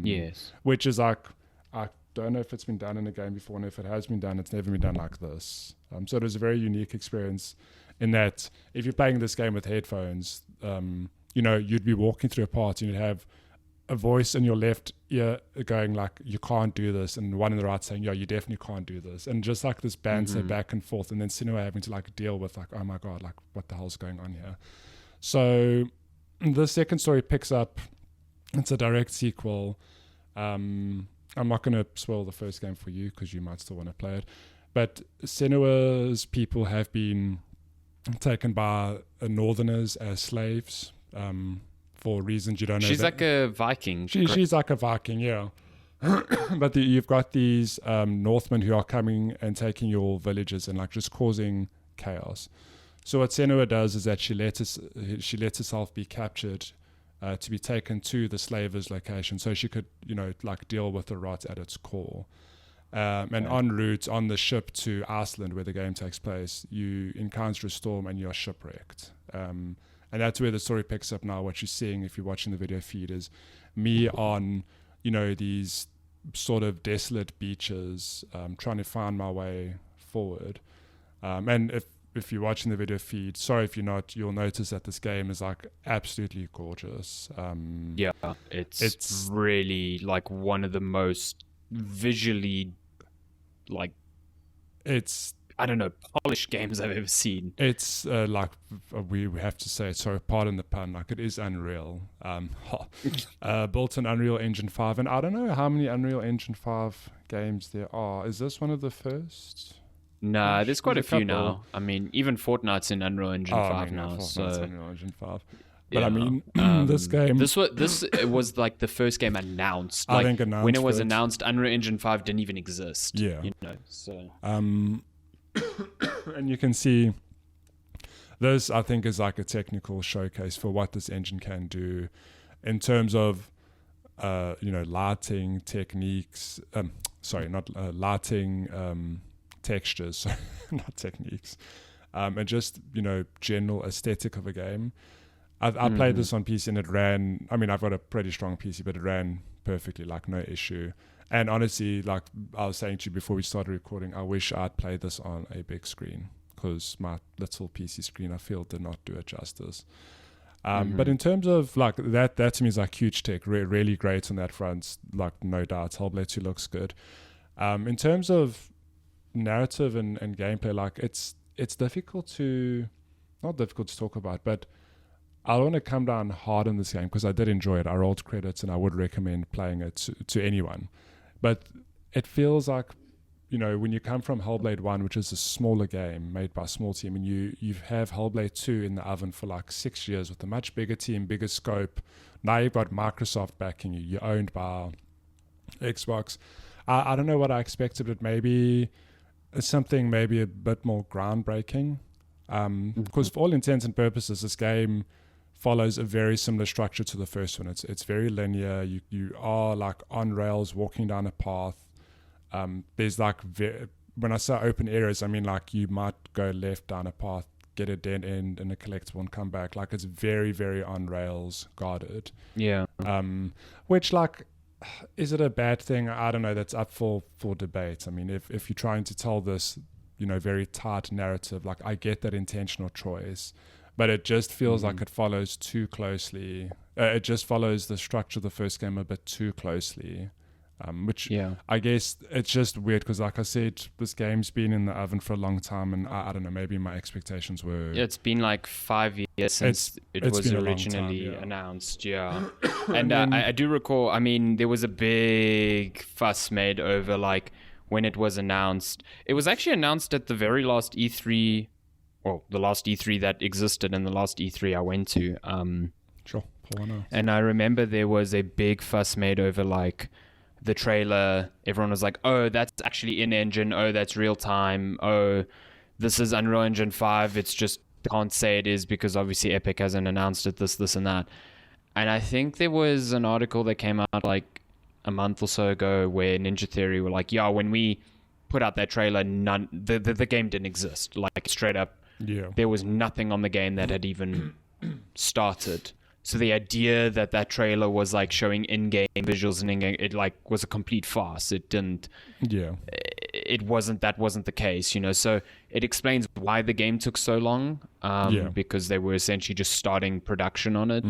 Yes. Which is like, I don't know if it's been done in a game before, and if it has been done, it's never been done like this. So it was a very unique experience in that if you're playing this game with headphones, you'd be walking through a party and you'd have a voice in your left ear going like, you can't do this, and one in the right saying, yeah, you definitely can't do this, and just like this banter back and forth, and then Senua having to like deal with like, oh my god, like what the hell's going on here. So the second story picks up, it's a direct sequel. I'm not going to spoil the first game for you because you might still want to play it, but Senua's people have been taken by Northerners as slaves, for reasons you don't know. She's like a Viking. She's like a Viking, yeah. But you've got these Northmen who are coming and taking your villages and like just causing chaos. So what Senua does is that she lets herself be captured to be taken to the slavers' location, so she could, like deal with the rot at its core. And en route on the ship to Iceland, where the game takes place, you encounter a storm and you're shipwrecked. And that's where the story picks up now. What you're seeing, if you're watching the video feed, is me on, these sort of desolate beaches, trying to find my way forward. And if you're watching the video feed, sorry if you're not, you'll notice that this game is like absolutely gorgeous. Yeah, it's really like one of the most visually, like, it's, I don't know, polished games I've ever seen. It's like we have to say, sorry, pardon the pun, like it is unreal. Built in Unreal Engine 5, and I don't know how many Unreal Engine 5 games there are. Is this one of the first? Nah, there's quite a few now. I mean, even Fortnite's in Unreal Engine 5 now. Fortnite's Unreal Engine 5. But yeah. I mean, this game... This was like the first game announced. Like, I think announced when it was announced, Unreal Engine 5 didn't even exist. Yeah. So... and you can see this, I think, is like a technical showcase for what this engine can do in terms of lighting techniques, lighting textures, not techniques, and just general aesthetic of a game. I played this on PC and it ran, I mean, I've got a pretty strong PC, but it ran perfectly, like no issue. And honestly, like I was saying to you before we started recording, I wish I'd played this on a big screen, because my little PC screen, I feel, did not do it justice. But in terms of like that to me is like huge tech, really great on that front, like no doubt. Hellblade 2 looks good. In terms of narrative and gameplay, like it's difficult to, not difficult to talk about, but I don't want to come down hard on this game because I did enjoy it. I rolled credits and I would recommend playing it to anyone. But it feels like, when you come from Hellblade 1, which is a smaller game made by a small team, and you have Hellblade 2 in the oven for like 6 years with a much bigger team, bigger scope. Now you've got Microsoft backing you. You're owned by Xbox. I don't know what I expected, but maybe something a bit more groundbreaking. Because for all intents and purposes, this game follows a very similar structure to the first one. It's very linear. You are like on rails walking down a path. There's like when I say open areas, I mean like you might go left down a path, get a dead end and a collectible and come back. Like it's very, very on rails guarded. Yeah. Which like, is it a bad thing? I don't know. That's up for debate. I mean, if you're trying to tell this, very tight narrative, like I get that intentional choice, but it just feels like it follows too closely. It just follows the structure of the first game a bit too closely. Which I guess it's just weird because, like I said, this game's been in the oven for a long time, and I don't know, maybe my expectations were... It's been like 5 years since it was originally announced, And I do recall, I mean, there was a big fuss made over like when it was announced. It was actually announced at the very last E3, well, the last E3 that existed and the last E3 I went to. Sure, pull one out. And I remember there was a big fuss made over like the trailer. Everyone was like, oh, that's actually in-engine. Oh, that's real-time. Oh, this is Unreal Engine 5. It's just can't say it is because obviously Epic hasn't announced it, this, and that. And I think there was an article that came out like a month or so ago where Ninja Theory were like, yeah, when we put out that trailer, the game didn't exist. Like straight up, there was nothing on the game that had even started. So the idea that trailer was like showing in-game visuals and in-game, it like was a complete farce. It didn't. It wasn't. That wasn't the case, So it explains why the game took so long. Because they were essentially just starting production on it.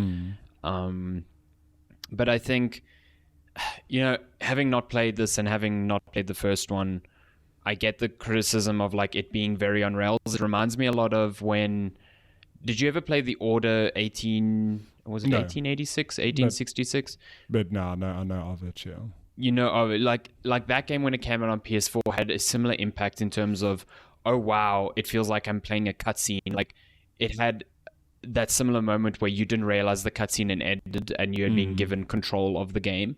But I think, having not played this and having not played the first one, I get the criticism of like it being very on rails. It reminds me a lot of when. Did you ever play the Order 18? Was it 1886, 1866? But no, I know of it, like that game when it came out on PS4 had a similar impact in terms of, oh wow, it feels like I'm playing a cutscene. Like it had that similar moment where you didn't realize the cutscene had ended and you had been given control of the game.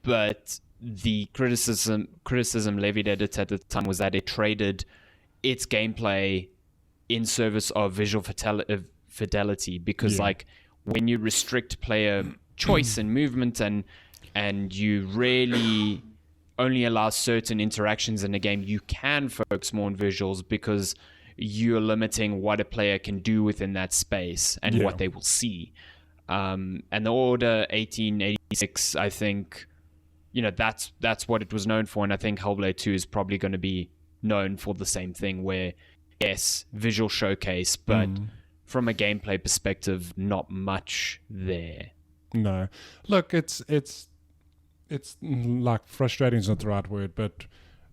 But the criticism levied at it at the time was that it traded its gameplay in service of visual fidelity, because like when you restrict player choice and movement and you really only allow certain interactions in a game, you can focus more on visuals because you're limiting what a player can do within that space and what they will see. And the Order 1886, I think, that's what it was known for, and I think Hellblade 2 is probably going to be known for the same thing, where yes, visual showcase, but from a gameplay perspective, not much there. No, look, it's like frustrating is not the right word, but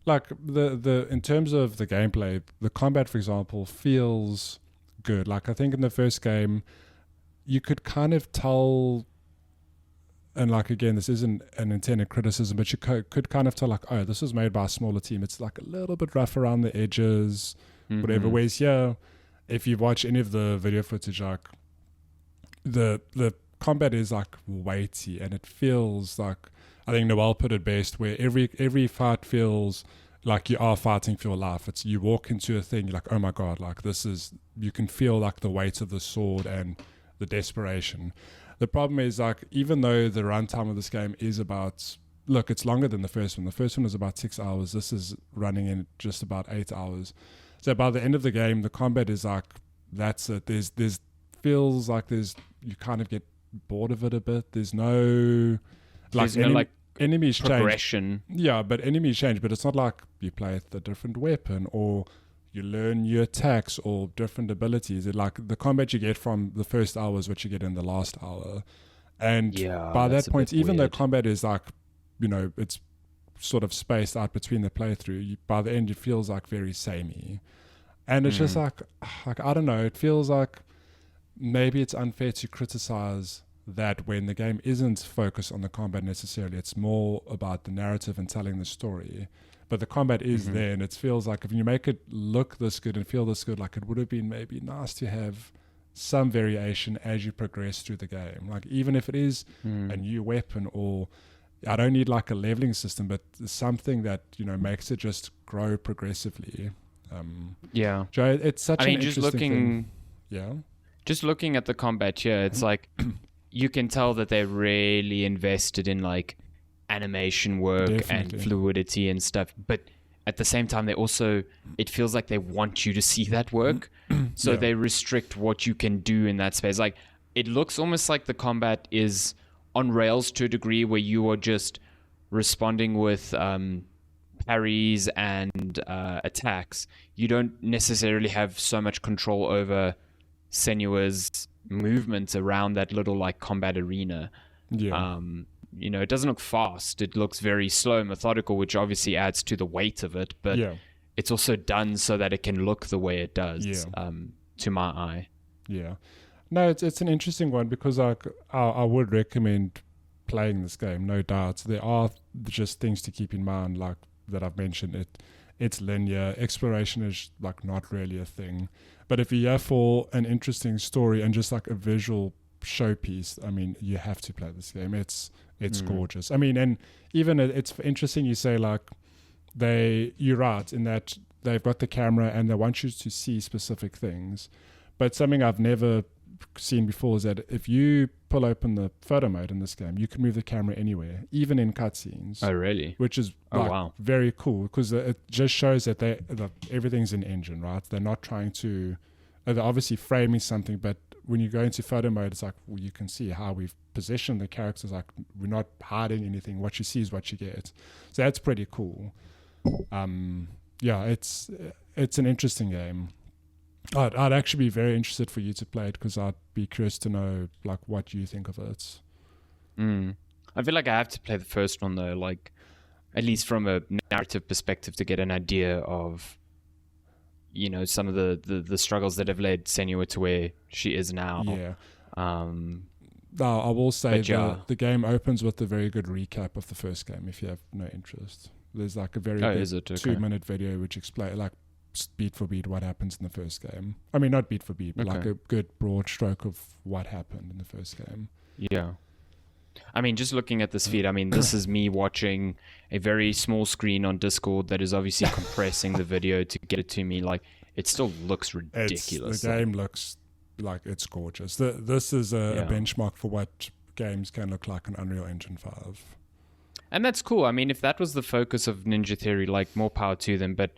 like the in terms of the gameplay, the combat, for example, feels good. Like I think in the first game, you could kind of tell, and like again, this isn't an intended criticism, but you could kind of tell like, oh, this was made by a smaller team. It's like a little bit rough around the edges. Whatever. Whereas if you watch any of the video footage, like the combat is like weighty and it feels like, I think Noel put it best, where every fight feels like you are fighting for your life. It's you walk into a thing, you're like, oh my god, like this is, you can feel like the weight of the sword and the desperation. The problem is like, even though the runtime of this game is about, look, it's longer than the first one. The first one was about 6 hours. This is running in just about 8 hours. So by the end of the game, the combat is like, that's it. There's feels like you kind of get bored of it a bit. There's no enemies progression. Change. Yeah, but enemies change. But it's not like you play with a different weapon or you learn new attacks or different abilities. It like the combat you get from the first hour is what you get in the last hour. And by that point, even though combat is like, it's sort of spaced out between the playthrough, by the end it feels like very samey, and it's just like I don't know, it feels like maybe it's unfair to criticize that when the game isn't focused on the combat necessarily. It's more about the narrative and telling the story, but the combat is there, and it feels like if you make it look this good and feel this good, like it would have been maybe nice to have some variation as you progress through the game, like even if it is a new weapon, or I don't need like a leveling system, but something that makes it just grow progressively. Yeah, Joe, it's such an just interesting thing. Yeah, Just looking at the combat here, it's like you can tell that they're really invested in like animation work and fluidity and stuff, but at the same time, it feels like they want you to see that work. So they restrict what you can do in that space. Like, it looks almost like the combat is on rails to a degree where you are just responding with parries and attacks. You don't necessarily have so much control over Senua's movements around that little like combat arena. It doesn't look fast. It looks very slow, methodical, which obviously adds to the weight of it, but it's also done so that it can look the way it does, to my eye. No, it's an interesting one, because I would recommend playing this game, no doubt. There are just things to keep in mind, like that I've mentioned. It's linear. Exploration is like not really a thing. But if you're here for an interesting story and just like a visual showpiece, I mean, you have to play this game. It's gorgeous. I mean, and even it's interesting you say like you're right in that they've got the camera and they want you to see specific things. But something I've never seen before is that if you pull open the photo mode in this game, you can move the camera anywhere, even in cutscenes. Oh, really? Which is very cool, because it just shows that everything's in engine, right? They're not trying to... They're obviously framing something, but when you go into photo mode, it's like, well, you can see how we've positioned the characters. Like, we're not hiding anything. What you see is what you get. So that's pretty cool. It's an interesting game. I'd actually be very interested for you to play it, because I'd be curious to know like what you think of it. I feel like I have to play the first one though, like at least from a narrative perspective, to get an idea of some of the struggles that have led Senua to where she is now. I will say the game opens with a very good recap of the first game if you have no interest. There's like a very 2-minute video which explains like beat for beat what happens in the first game. I mean, not beat for beat, but like a good broad stroke of what happened in the first game. Yeah. I mean, just looking at this feed, I mean, this is me watching a very small screen on Discord that is obviously compressing the video to get it to me. Like, it still looks ridiculous. The game looks like it's gorgeous. This is a benchmark for what games can look like on Unreal Engine 5. And that's cool. I mean, if that was the focus of Ninja Theory, like, more power to them. But,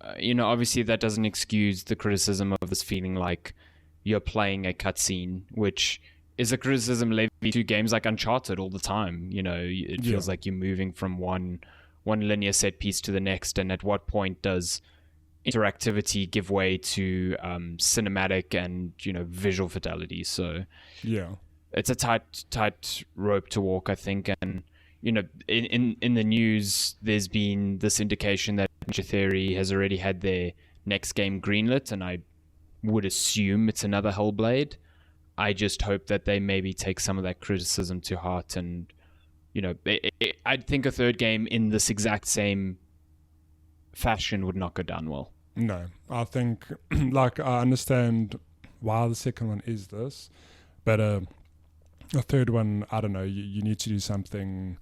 obviously that doesn't excuse the criticism of this feeling like you're playing a cutscene, which is a criticism levied to games like Uncharted all the time. It feels like you're moving from one linear set piece to the next, and at what point does interactivity give way to cinematic and visual fidelity? So it's a tight rope to walk, I think. And in the news, there's been this indication that Ninja Theory has already had their next game greenlit, and I would assume it's another Hellblade. I just hope that they maybe take some of that criticism to heart, and I'd think a third game in this exact same fashion would not go down well. No, I think like I understand why the second one is this, but a third one, I don't know. You need to do something.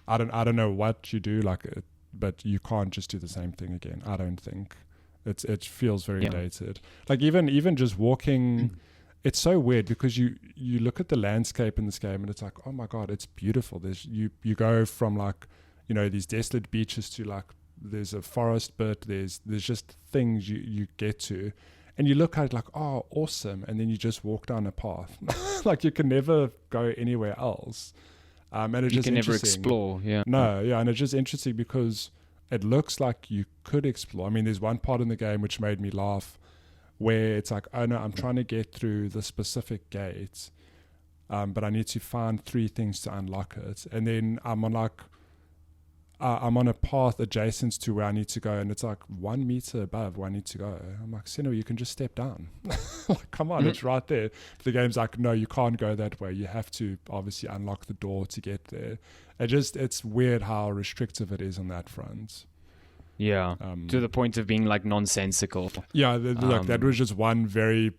I don't know what you do, but you can't just do the same thing again. I don't think it feels very dated. Like even just walking. It's so weird because you look at the landscape in this game and it's like, oh my God, it's beautiful. There's you go from like, these desolate beaches to like, there's a forest bit, there's just things you get to, and you look at it like, oh, awesome. And then you just walk down a path. Like you can never go anywhere else. And it's just interesting. You can never explore. Yeah. No. Yeah. And it's just interesting because it looks like you could explore. I mean, there's one part in the game which made me laugh, where it's like, oh no, I'm trying to get through the specific gate, but I need to find 3 things to unlock it. And then I'm on a path adjacent to where I need to go, and it's like 1 meter above where I need to go. I'm like, Senua, you can just step down. Like, come on, it's right there. But the game's like, no, you can't go that way. You have to obviously unlock the door to get there. It's weird how restrictive it is on that front. Yeah, to the point of being like nonsensical. Yeah, look, that was just one very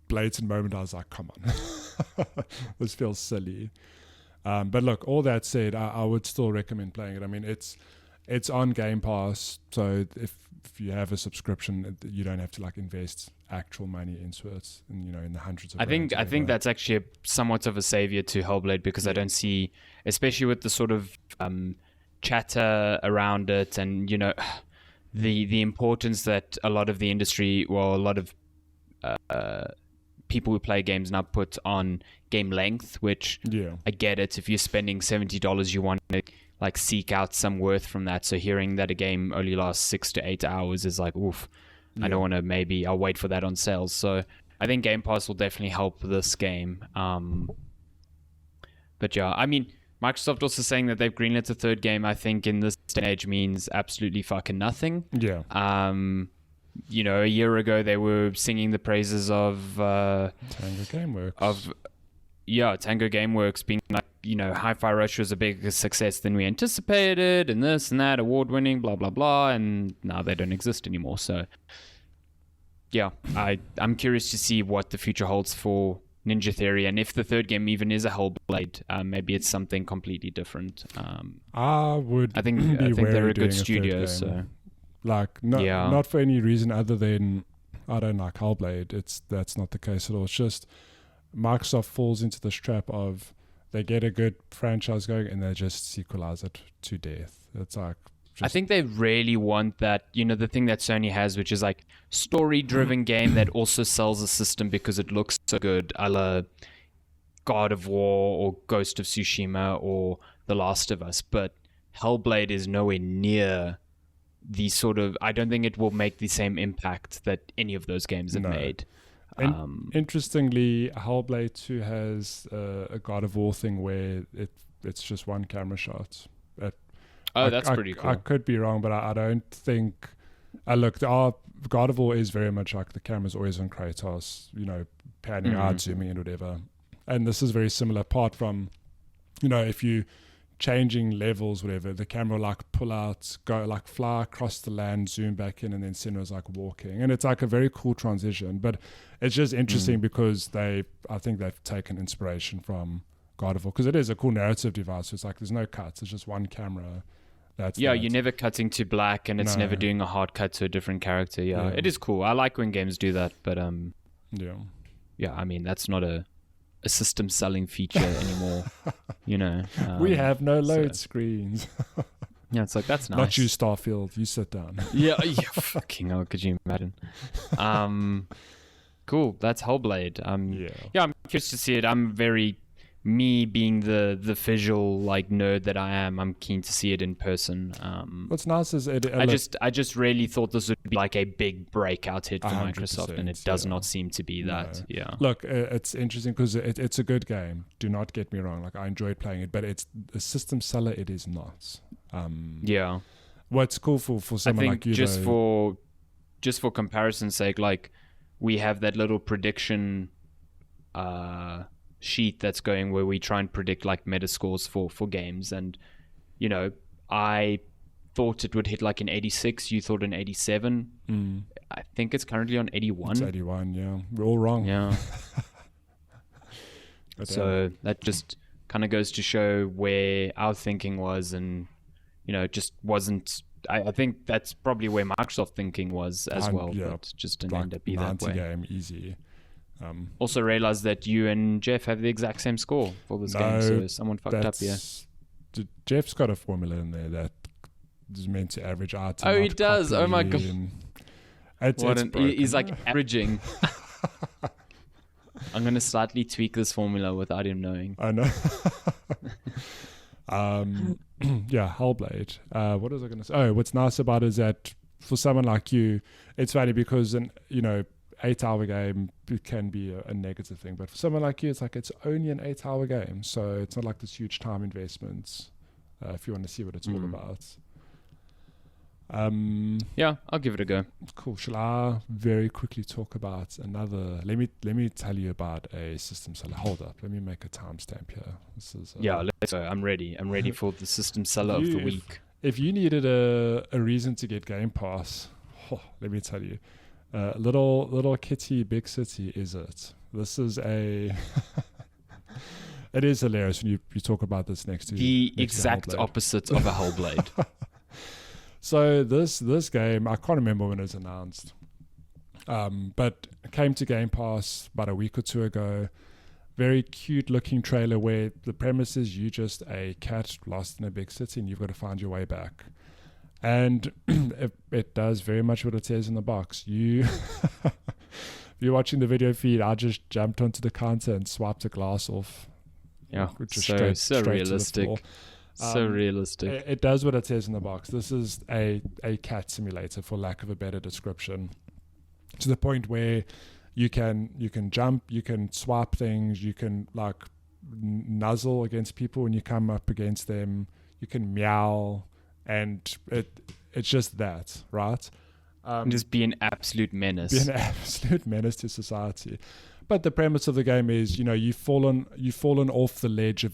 blatant moment. I was like, come on, this feels silly. But look, all that said, I would still recommend playing it. I mean, it's it's on Game Pass, so if you have a subscription, you don't have to like invest actual money into it, and in the hundreds of. I think that's actually somewhat of a savior to Hellblade, because I don't see, especially with the sort of chatter around it, and the importance that a lot of the industry, well, a lot of people who play games now put on game length, which I get it. If you're spending $70, you want to like seek out some worth from that. So hearing that a game only lasts 6 to 8 hours is like, oof, I don't want to, maybe I'll wait for that on sales. So I think Game Pass will definitely help this game. But yeah, I mean, Microsoft also saying that they've greenlit a third game, I think in this day and age means absolutely fucking nothing. Yeah. A year ago they were singing the praises of Tango Gameworks. Tango Gameworks being like, Hi-Fi Rush was a bigger success than we anticipated, and this and that, award-winning, blah, blah, blah, and now they don't exist anymore. So, yeah, I'm curious to see what the future holds for Ninja Theory, and if the third game even is a Hellblade, maybe it's something completely different. I think they're a good studio, so... Like, not for any reason other than I don't like Hellblade. That's not the case at all. It's just Microsoft falls into this trap of they get a good franchise going and they just sequelize it to death. It's like... I think they really want that, the thing that Sony has, which is like story-driven game that also sells a system because it looks so good, a la God of War or Ghost of Tsushima or The Last of Us. But Hellblade is nowhere near the sort of... I don't think it will make the same impact that any of those games have made. Interestingly, Hellblade 2 has a God of War thing where it's just one camera shot. That's pretty cool. I could be wrong, but I don't think... God of War is very much like the camera's always on Kratos, panning out, zooming in, whatever. And this is very similar, apart from, if you changing levels, whatever, the camera will like pull out, go like fly across the land, zoom back in, and then Senua's like walking. And it's like a very cool transition. But it's just interesting because I think they've taken inspiration from God of War, because it is a cool narrative device. So it's like there's no cuts, it's just one camera. You're never cutting to black, and it's never doing a hard cut to a different character. Yeah, it is cool. I like when games do that, but I mean, that's not a system selling feature anymore. We have no load screens. Yeah, it's like, that's nice. Not you, Starfield. You sit down. yeah, fucking hell, could you imagine? Cool, that's Hellblade. I'm curious to see it. Me being the visual like nerd that I am, I'm keen to see it in person. What's nice is I just really thought this would be like a big breakout hit for Microsoft, and it does not seem to be that. No. Yeah. Look, it's interesting because it's a good game. Do not get me wrong. Like, I enjoyed playing it, but it's a system seller. It is not. What's cool for someone like you, just for comparison's sake, like, we have that little prediction sheet that's going where we try and predict like meta scores for games, and I thought it would hit like an 86. You thought an 87. I think it's currently on 81. It's 81. Yeah, we're all wrong. Yeah. So that just kind of goes to show where our thinking was, and it just wasn't. I think that's probably where Microsoft thinking was as well, but just didn't end up being that way. Game easy. Also realized that you and Jeff have the exact same score for this game, so someone fucked up here. Jeff's got a formula in there that is meant to average out. Oh, he does. Oh my god. He's like averaging. I'm going to slightly tweak this formula without him knowing. I know. Hellblade. What was I going to say? Oh, what's nice about it is that for someone like you, it's funny because 8-hour game can be a negative thing, but for someone like you, it's like it's only an 8-hour game, so it's not like this huge time investment if you want to see what it's all about. I'll give it a go. Cool. Shall I very quickly talk about another? Let me tell you about a system seller. Hold up, let me make a timestamp here. This is let's go. I'm ready for the system seller of the week. If you needed a reason to get Game Pass, let me tell you. Little kitty, big city, is it? This is it is hilarious when you talk about this next to the exact opposite of a Hellblade. So this game, I can't remember when it was announced, but it came to Game Pass about a week or two ago. Very cute looking trailer where the premise is you just a cat lost in a big city and you've got to find your way back. And it does very much what it says in the box. If you're watching the video feed, I just jumped onto the counter and swiped a glass off. Yeah, straight realistic. To the floor. So realistic. It does what it says in the box. This is a cat simulator, for lack of a better description, to the point where you can jump, you can swipe things, you can like nuzzle against people when you come up against them, you can meow, and it's just that, right? Just be an absolute menace. Be an absolute menace to society. But the premise of the game is, you've fallen off the ledge of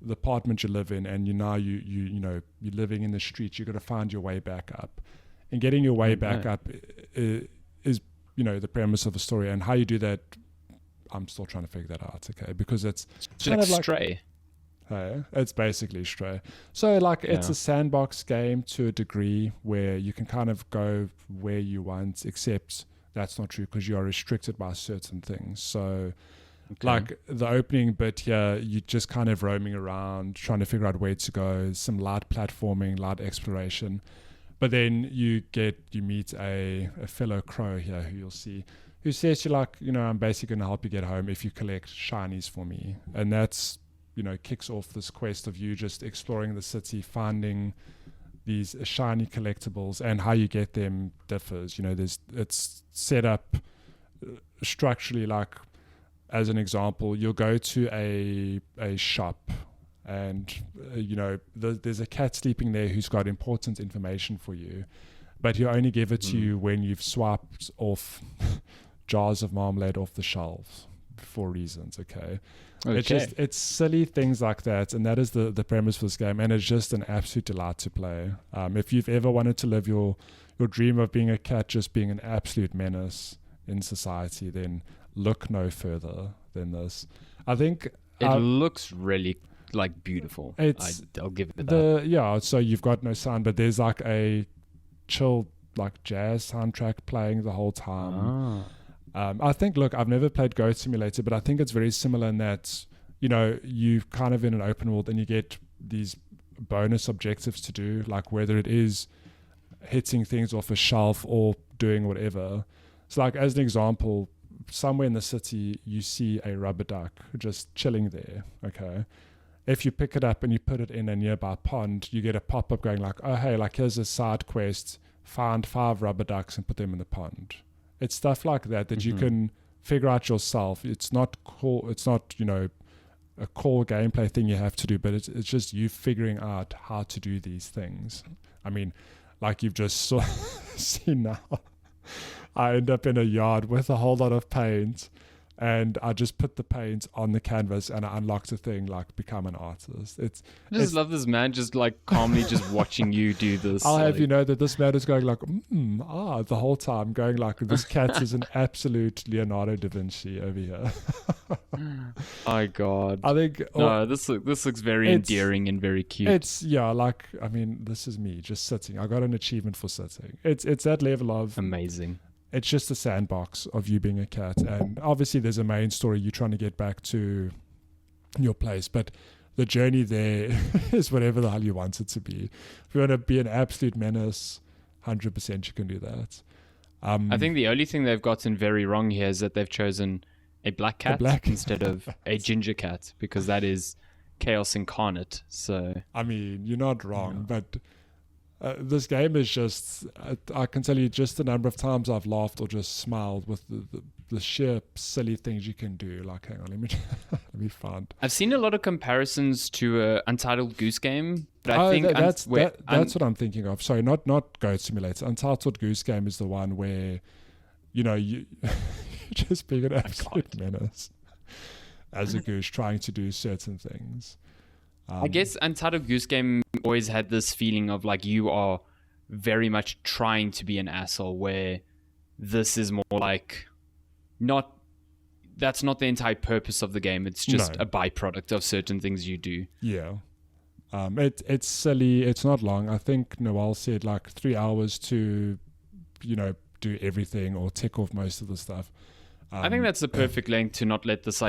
the apartment you live in, and you're living in the streets. You've got to find your way back up, and getting your way back up is the premise of the story. And how you do that, I'm still trying to figure that out. Okay, because it's kind of like Stray. Hey, it's basically Stray. So it's a sandbox game to a degree where you can kind of go where you want, except that's not true because you are restricted by certain things. So like the opening bit here, you're just kind of roaming around, trying to figure out where to go, some light platforming, light exploration. But then you meet a fellow crow here who you'll see, who says to you, I'm basically going to help you get home if you collect shinies for me. And that's, kicks off this quest of you just exploring the city, finding these shiny collectibles, and how you get them differs. It's set up structurally like, as an example, you'll go to a shop and there's a cat sleeping there who's got important information for you, but he'll only give it to you when you've swiped off jars of marmalade off the shelves for reasons. It's silly things like that, and that is the premise for this game, and it's just an absolute delight to play. If you've ever wanted to live your dream of being a cat, just being an absolute menace in society, then look no further than this. I think it looks really beautiful. I'll give it that. So you've got no sound, but there's like a chill jazz soundtrack playing the whole time. I think, I've never played Goat Simulator, but I think it's very similar in that, you kind of in an open world and you get these bonus objectives to do, like whether it is hitting things off a shelf or doing whatever. So as an example, somewhere in the city, you see a rubber duck just chilling there. Okay. If you pick it up and you put it in a nearby pond, you get a pop-up going oh, hey, here's a side quest, find 5 rubber ducks and put them in the pond. It's stuff like that you can figure out yourself. It's not cool. It's not, a core gameplay thing you have to do, but it's just you figuring out how to do these things. I mean, you've just seen now, I end up in a yard with a whole lot of paint, and I just put the paint on the canvas and I unlocked a thing become an artist. I just love this man just calmly just watching you do this. I'll have you know that this man is going the whole time going this cat is an absolute Leonardo da Vinci over here. My God. I think this looks very endearing and very cute. It's this is me just sitting. I got an achievement for sitting. It's that level of amazing. It's just a sandbox of you being a cat, and obviously there's a main story you're trying to get back to your place, but the journey there is whatever the hell you want it to be. If you want to be an absolute menace, 100% you can do that. I think the only thing they've gotten very wrong here is that they've chosen a black cat instead of a ginger cat, because that is chaos incarnate. So I mean, you're not wrong, but this game is just, I can tell you just the number of times I've laughed or just smiled with the sheer silly things you can do. Hang on, let me find. I've seen a lot of comparisons to Untitled Goose Game, but I think that's what I'm thinking of. Sorry, not Goat Simulator. Untitled Goose Game is the one where, you just being an absolute menace as a goose trying to do certain things. I guess Untitled Goose Game always had this feeling of you are very much trying to be an asshole, where this is more that's not the entire purpose of the game. It's just a byproduct of certain things you do. Yeah. It's silly. It's not long. I think Noel said like 3 hours to, do everything or tick off most of the stuff. I think that's the perfect length to not let this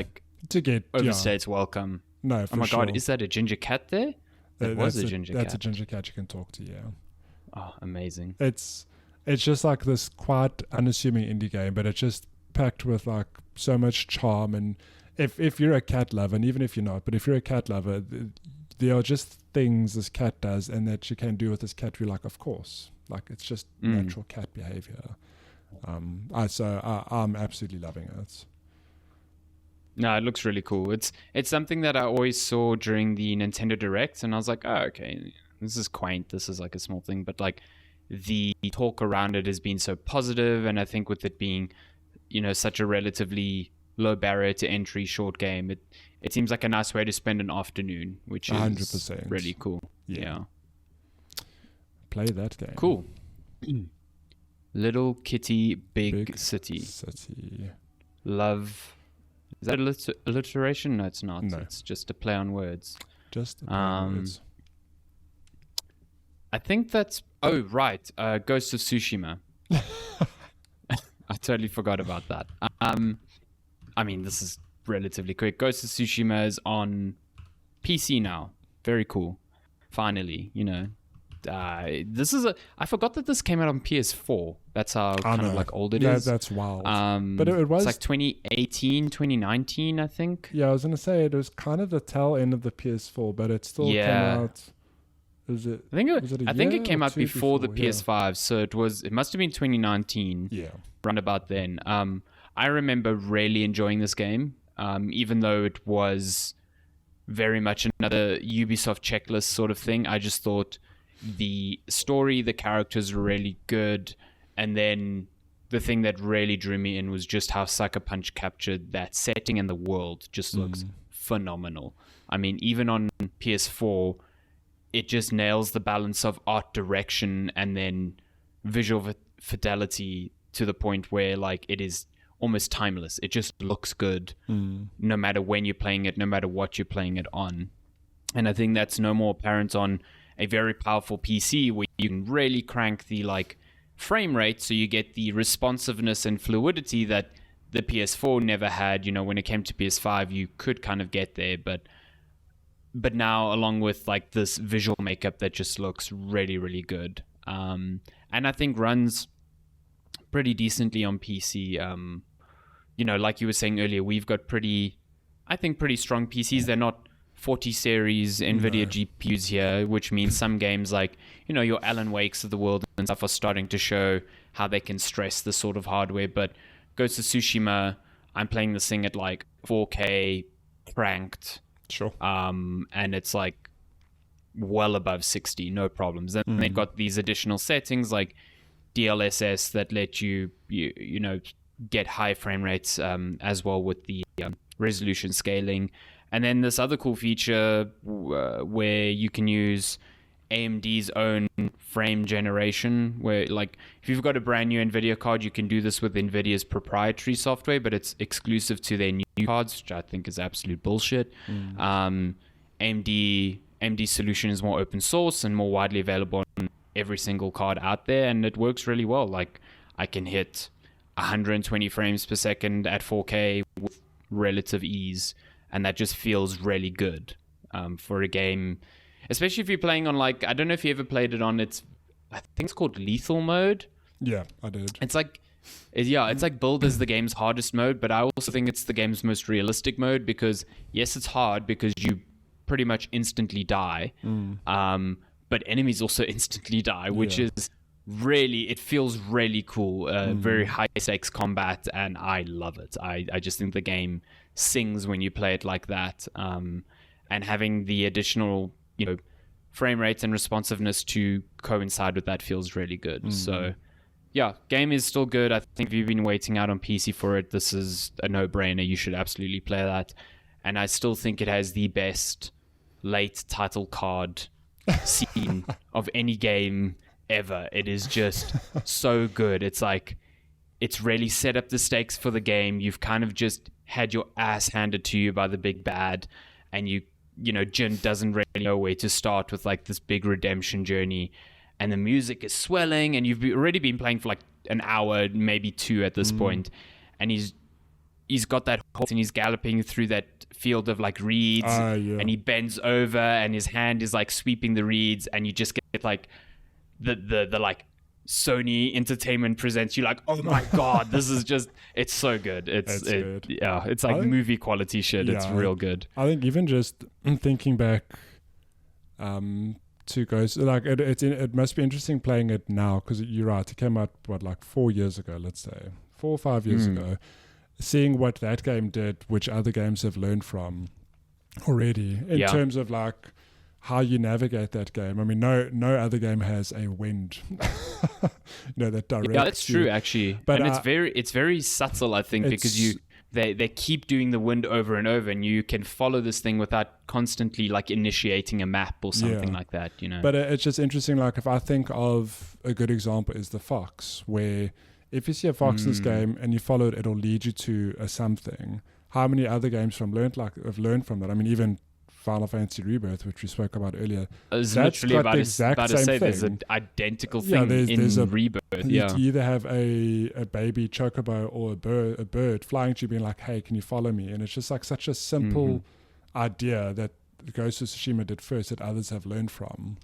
to get overstay its welcome. No, for sure. Oh my god, is that a ginger cat there? That's a ginger cat you can talk to. Yeah. Oh, amazing. It's just like this quite unassuming indie game, but it's just packed with like so much charm. And if you're a cat lover, and even if you're not, but if you're a cat lover, there are just things this cat does and that you can do with this cat. You're like, of course, like it's just natural cat behavior. I'm absolutely loving it. No, it looks really cool. It's something that I always saw during the Nintendo Direct, and I was like, oh, okay, this is quaint. This is like a small thing, but like the talk around it has been so positive, and I think with it being, such a relatively low barrier to entry short game, it seems like a nice way to spend an afternoon, which is 100%. really cool. Yeah. Play that game. Cool. Little Kitty, Big City. Love. Is that alliteration? No, it's not. No. It's just a play on words. Just a play on words. I think that's... Oh, right. Ghost of Tsushima. I totally forgot about that. I mean, this is relatively quick. Ghost of Tsushima is on PC now. Very cool. Finally, this is I forgot that this came out on PS4. That's how kind of like old it is. That's wild. But it was... It's like 2018, 2019, I think. Yeah, I was going to say it was kind of the tail end of the PS4, but it still came out... I think it came out before the PS5, so it must have been 2019. Yeah. Round about then. I remember really enjoying this game, even though it was very much another Ubisoft checklist sort of thing. I just thought the story, the characters were really good, and then the thing that really drew me in was just how Sucker Punch captured that setting and the world just looks phenomenal. I mean, even on PS4, it just nails the balance of art direction and then visual fidelity to the point where like it is almost timeless. It just looks good no matter when you're playing it, no matter what you're playing it on. And I think that's no more apparent on a very powerful PC where you can really crank the like frame rate so you get the responsiveness and fluidity that the PS4 never had. When it came to PS5, you could kind of get there, but now along with like this visual makeup that just looks really, really good. And I think runs pretty decently on PC. Like you were saying earlier, we've got pretty strong PCs. They're not 40 series NVIDIA GPUs here, which means some games like, your Alan Wakes of the world and stuff are starting to show how they can stress this sort of hardware. But Ghost of Tsushima, I'm playing this thing at like 4K cranked. Sure. And it's like well above 60, no problems. And they've got these additional settings like DLSS that let you get high frame rates as well with the resolution scaling. And then this other cool feature where you can use AMD's own frame generation, where like if you've got a brand new NVIDIA card, you can do this with NVIDIA's proprietary software, but it's exclusive to their new cards, which I think is absolute bullshit. AMD solution is more open source and more widely available on every single card out there, and it works really well. Like I can hit 120 frames per second at 4K with relative ease, and that just feels really good for a game, especially if you're playing on like, I don't know if you ever played it on, I think it's called lethal mode. Yeah, I did. It's like billed as the game's hardest mode, but I also think it's the game's most realistic mode because yes, it's hard because you pretty much instantly die, but enemies also instantly die, which is really, it feels really cool. Very high stakes combat, and I love it. I just think the game sings when you play it like that, and having the additional frame rates and responsiveness to coincide with that feels really good. So yeah, game is still good. I think if you've been waiting out on PC for it, this is a no-brainer. You should absolutely play that. And I still think it has the best late title card scene of any game ever. It is just so good. It's like, it's really set up the stakes for the game. You've kind of just had your ass handed to you by the big bad, and you Jin doesn't really know where to start with like this big redemption journey, and the music is swelling, and you've already been playing for like an hour, maybe two at this point, and he's got that horse and he's galloping through that field of like reeds, and he bends over and his hand is like sweeping the reeds, and you just get like the like Sony Entertainment presents you like, oh my god, this is just, it's so good. It's good. Yeah, it's like movie quality shit. It's real good. I think even just thinking back to Ghost, like it must be interesting playing it now, because you're right, it came out like 4 years ago, let's say 4 or 5 years ago. Seeing what that game did, which other games have learned from already in terms of like how you navigate that game. I mean, no other game has a wind, that directs. Yeah, that's true actually. But and it's very subtle, I think, because they keep doing the wind over and over, and you can follow this thing without constantly like initiating a map or something like that. But it's just interesting. Like if I think of a good example is the fox, where if you see a fox in this game and you follow it, it'll lead you to a something. How many other games have learned from that? I mean, even Final Fantasy Rebirth, which we spoke about earlier, that's literally got the exact same thing. There's an identical thing in Rebirth. You either have a baby chocobo or a bird flying to you being like, hey, can you follow me? And it's just like such a simple idea that Ghost of Tsushima did first that others have learned from.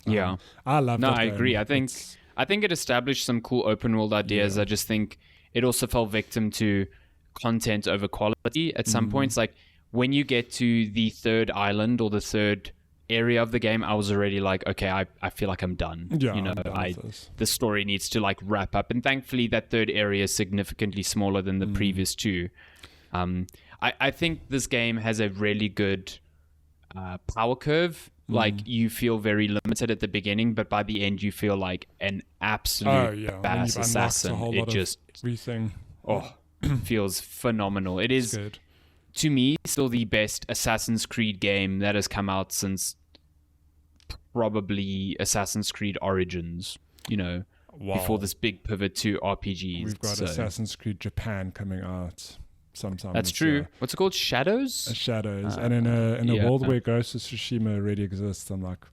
I love that. I agree. I think it established some cool open world ideas. I just think it also fell victim to content over quality at some points. Like when you get to the third island or the third area of the game, I was already like, okay, I feel like I'm done. The story needs to like wrap up. And thankfully that third area is significantly smaller than the previous two. I think this game has a really good power curve. Like you feel very limited at the beginning, but by the end you feel like an absolute badass assassin. It just feels phenomenal. It is good. To me still the best Assassin's Creed game that has come out since probably Assassin's Creed Origins, before this big pivot to RPGs. We've got Assassin's Creed Japan coming out sometime. That's true. What's it called? Shadows? Shadows. And in a world where Ghost of Tsushima already exists, I'm like,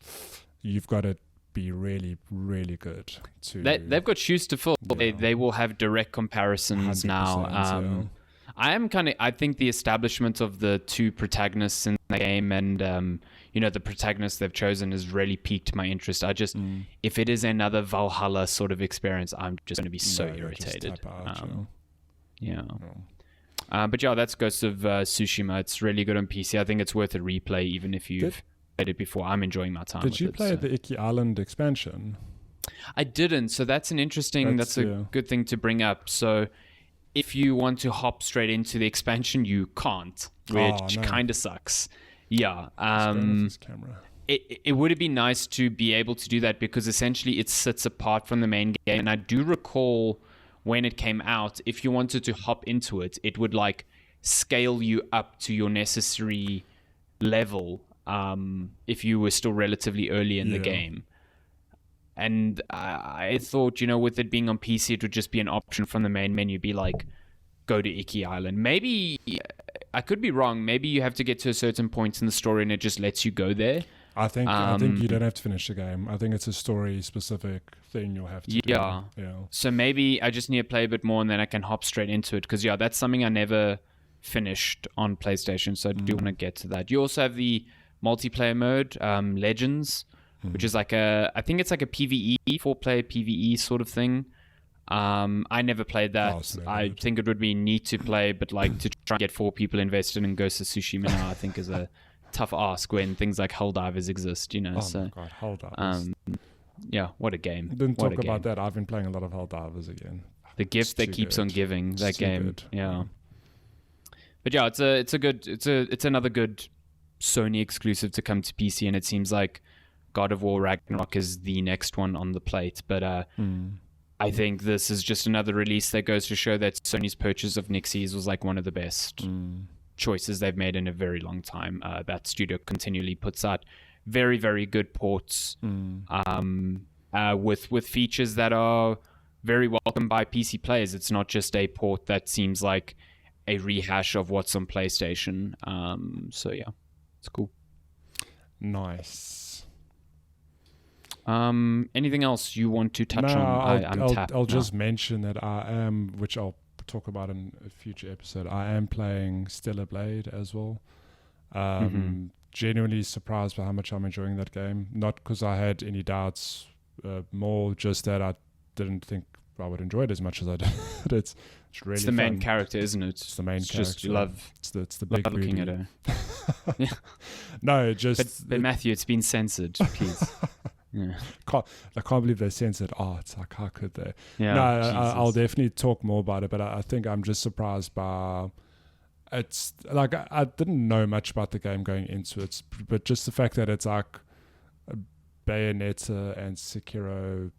you've got to be really, really good. They've got shoes to fill. Yeah. They will have direct comparisons now. I think the establishment of the two protagonists in the game and, the protagonist they've chosen has really piqued my interest. If it is another Valhalla sort of experience, I'm just going to be so irritated. But that's Ghost of Tsushima. It's really good on PC. I think it's worth a replay, even if you've played it before. I'm enjoying my time with it. Did you play the Iki Island expansion? I didn't. So that's that's a good thing to bring up. So if you want to hop straight into the expansion, you can't, which kind of sucks. Yeah. It would have been nice to be able to do that, because essentially it sits apart from the main game. And I do recall when it came out, if you wanted to hop into it, it would like scale you up to your necessary level if you were still relatively early in the game. And I thought, with it being on PC, it would just be an option from the main menu, be like, go to Iki Island. Maybe, I could be wrong, maybe you have to get to a certain point in the story and it just lets you go there. I think you don't have to finish the game. I think it's a story-specific thing you'll have to do. Yeah. So maybe I just need to play a bit more and then I can hop straight into it. Because, that's something I never finished on PlayStation. So I do want to get to that. You also have the multiplayer mode, Legends, which is like I think it's like a PvE, 4-player PvE sort of thing. I never played that. I think it would be neat to play, but like to try and get 4 people invested in Ghost of Tsushima now, I think is a tough ask when things like Helldivers exist, Oh my god, Helldivers. What a game. Didn't talk about that. I've been playing a lot of Helldivers again. The gift that keeps on giving, that game. Yeah. But it's another good Sony exclusive to come to PC, and it seems like God of War Ragnarok is the next one on the plate. But I think this is just another release that goes to show that Sony's purchase of Nixies was like one of the best choices they've made in a very long time. That studio continually puts out very, very good ports with features that are very welcome by PC players. It's not just a port that seems like a rehash of what's on PlayStation. It's It's cool. Nice. Anything else you want to touch on? I'll just mention that I am, which I'll talk about in a future episode, I am playing Stellar Blade as well. Genuinely surprised by how much I'm enjoying that game. Not because I had any doubts, more just that I didn't think I would enjoy it as much as I did. It's really it's the main character, isn't it? It's the main character. Just you love. It's the big looking at her. Yeah. No, just. But Matthew, it's been censored. Please. Yeah. I can't believe they censored art. Like, how could they? Yeah, no, I'll definitely talk more about it, but I think I'm just surprised by it's like I didn't know much about the game going into it, but just the fact that it's like Bayonetta and Sekiro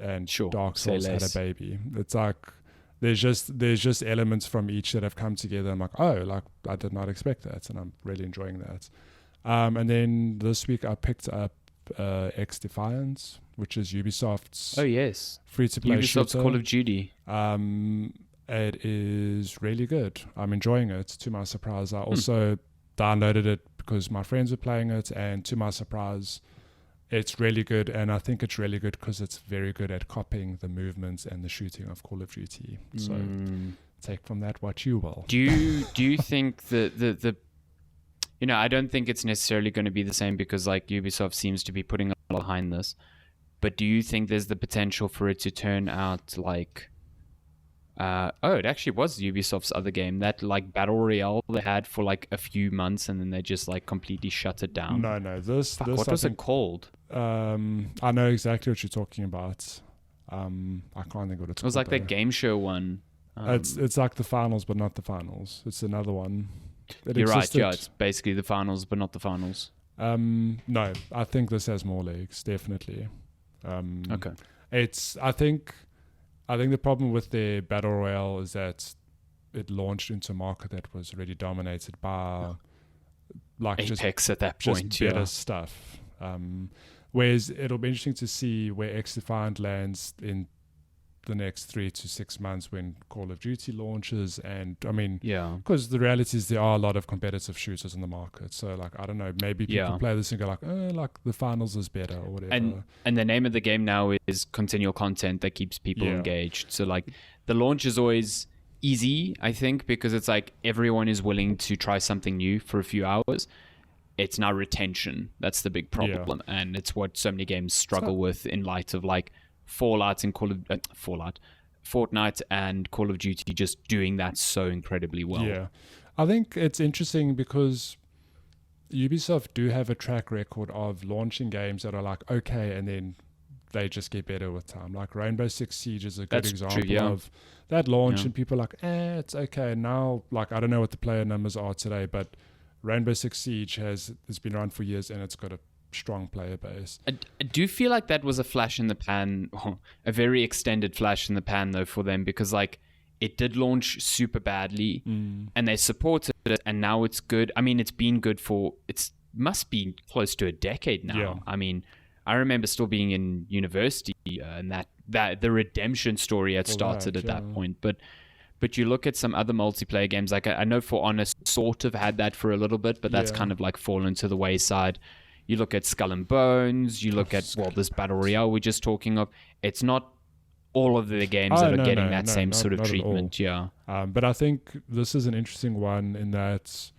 and Dark Souls had a baby. It's like there's just elements from each that have come together. I'm like, oh, like I did not expect that, and I'm really enjoying that. And then this week I picked up xDefiant, which is Ubisoft's free-to-play Ubisoft's shooter. Call of Duty. It is really good. I'm enjoying it, to my surprise. I also downloaded it because my friends were playing it, and to my surprise, it's really good. And I think it's really good because it's very good at copying the movements and the shooting of Call of Duty. So take from that what you will. Do you think the you know, I don't think it's necessarily going to be the same because like Ubisoft seems to be putting a lot behind this. But do you think there's the potential for it to turn out like it actually was Ubisoft's other game, that like Battle Royale they had for like a few months and then they just like completely shut it down. No, what was it called? I know exactly what you're talking about. I can't think what it's called. It was like that game show one. It's like the finals, but not the finals. It's another one. You're right, yeah, it's basically the finals, but not the finals. No, I think this has more legs, definitely. Okay. I think the problem with their Battle Royale is that it launched into a market that was already dominated by like Apex at that point, just better stuff. Whereas it'll be interesting to see where xDefiant lands in the next 3 to 6 months when Call of Duty launches. And I mean, because the reality is there are a lot of competitive shooters in the market. So like, I don't know, maybe people play this and go like, like the finals is better or whatever. And the name of the game now is continual content that keeps people engaged. So like the launch is always easy, I think, because it's like everyone is willing to try something new for a few hours. It's now retention. That's the big problem. And it's what so many games struggle with in light of like Fortnite and Call of Duty just doing that so incredibly well. Yeah. I think it's interesting because Ubisoft do have a track record of launching games that are like, okay, and then they just get better with time. Like Rainbow Six Siege is a good example of that launch and people are like, it's okay. Now, like, I don't know what the player numbers are today, but Rainbow Six Siege has been around for years and it's got a strong player base. I do feel like that was a flash in the pan, a very extended flash in the pan though for them, because like it did launch super badly and they supported it and now it's good. I mean, it's been good for, it must be close to a decade now. Yeah. I mean, I remember still being in university and that the redemption story had started at that point. But you look at some other multiplayer games, like I know For Honor sort of had that for a little bit, but that's kind of like fallen to the wayside. You look at Skull and Bones, you look at, this Battle Royale we're just talking of. It's not all of the games that are getting that same sort of treatment. Yeah. But I think this is an interesting one in that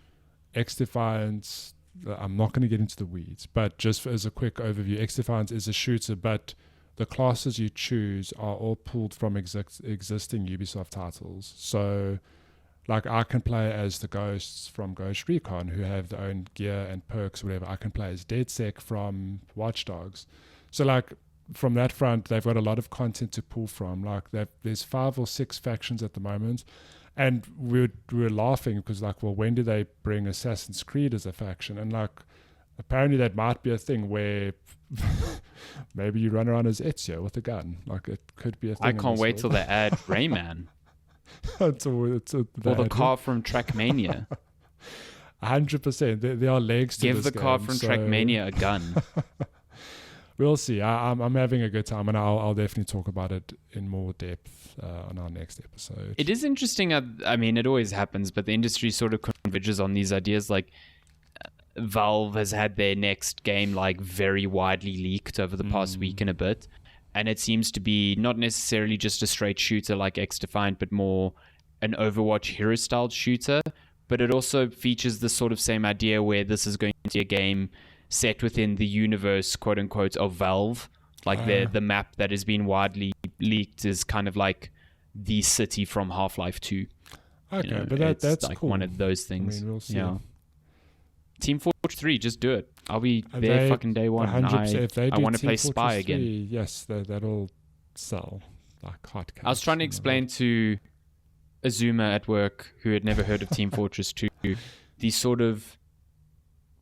xDefiant, I'm not going to get into the weeds, but just as a quick overview, xDefiant is a shooter, but the classes you choose are all pulled from existing Ubisoft titles. So like I can play as the ghosts from Ghost Recon who have their own gear and perks, whatever. I can play as DeadSec from Watch Dogs. So like from that front, they've got a lot of content to pull from. Like there's 5 or 6 factions at the moment. And we were laughing because like, well, when do they bring Assassin's Creed as a faction? And like, apparently that might be a thing where maybe you run around as Ezio with a gun. Like it could be a thing. I can't wait till they add Rayman. Or the car from Trackmania. 100%. There are legs to Give this the car game, from Trackmania a gun. We'll see. I'm having a good time, and I'll definitely talk about it in more depth on our next episode. It is interesting. I mean, it always happens, but the industry sort of converges on these ideas. Like, Valve has had their next game like very widely leaked over the past week and a bit, and it seems to be not necessarily just a straight shooter like xDefiant, but more an Overwatch hero style shooter. But it also features the sort of same idea where this is going to be a game set within the universe, quote unquote, of Valve. Like the map that has been widely leaked is kind of like the city from Half-Life 2. Okay, you know, but that's like cool. one of those things. I mean, we'll see. Yeah. Team Fortress 3, just do it. I'll be there fucking day one. 100%. If they do I want to Team play Fortress Spy 3, again. yes, that'll sell like hotcakes. I was trying to explain to Azuma at work, who had never heard of Team Fortress 2, the sort of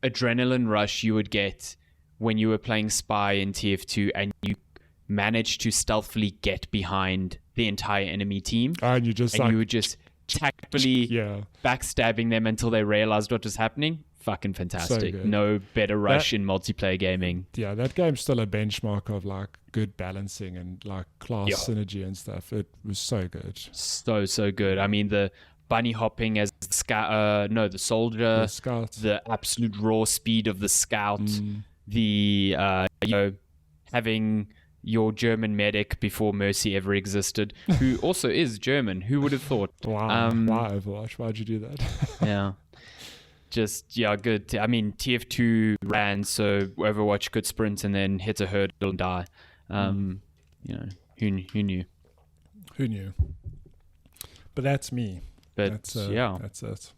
adrenaline rush you would get when you were playing Spy in TF2 and you managed to stealthily get behind the entire enemy team. And you were just tactfully yeah. backstabbing them until they realized what was happening. Fucking fantastic. So No better rush in multiplayer gaming. Yeah, that game's still a benchmark of like good balancing and like class synergy and stuff. It was so good. So good. I mean, the bunny hopping as the soldier, The scout. the absolute raw speed of the scout, the having your German medic before Mercy ever existed, who also is German. Who would have thought? Wow. Why Overwatch? Why'd you do that? Yeah. Just, good. I mean, TF2 ran so Overwatch could sprint and then hit a hurdle and die. Who knew? Who knew? But that's me. But that's it.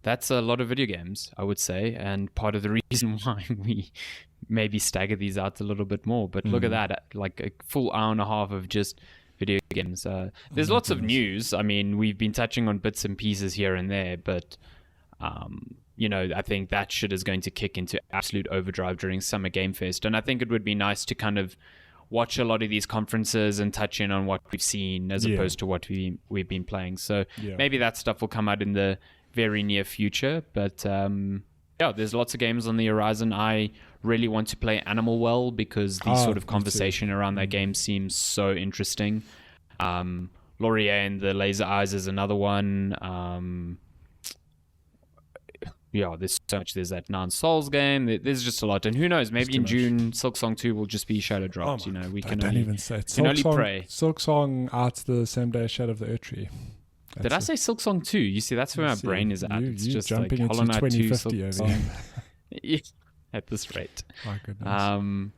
That's a lot of video games, I would say, and part of the reason why we maybe stagger these out a little bit more. But look at that, like a full hour and a half of just video games. There's lots of news. I mean, we've been touching on bits and pieces here and there, but I think that shit is going to kick into absolute overdrive during Summer Game Fest. And I think it would be nice to kind of watch a lot of these conferences and touch in on what we've seen as opposed to what we've been playing. So maybe that stuff will come out in the very near future. But there's lots of games on the horizon. I really want to play Animal Well because the sort of conversation around that game seems so interesting. Laurier and the Laser Eyes is another one. There's so much. There's that Nine Souls game. There's just a lot. And who knows, maybe in June, Silksong 2 will just be Shadow dropped. We can don't only, even say it. can only pray. Silksong out the same day as Shadow of the Erdtree. Did I say Silksong 2? You see, that's where my brain is at. It's just jumping like into Hollow Knight 2, 2050 over here. at this rate. My goodness.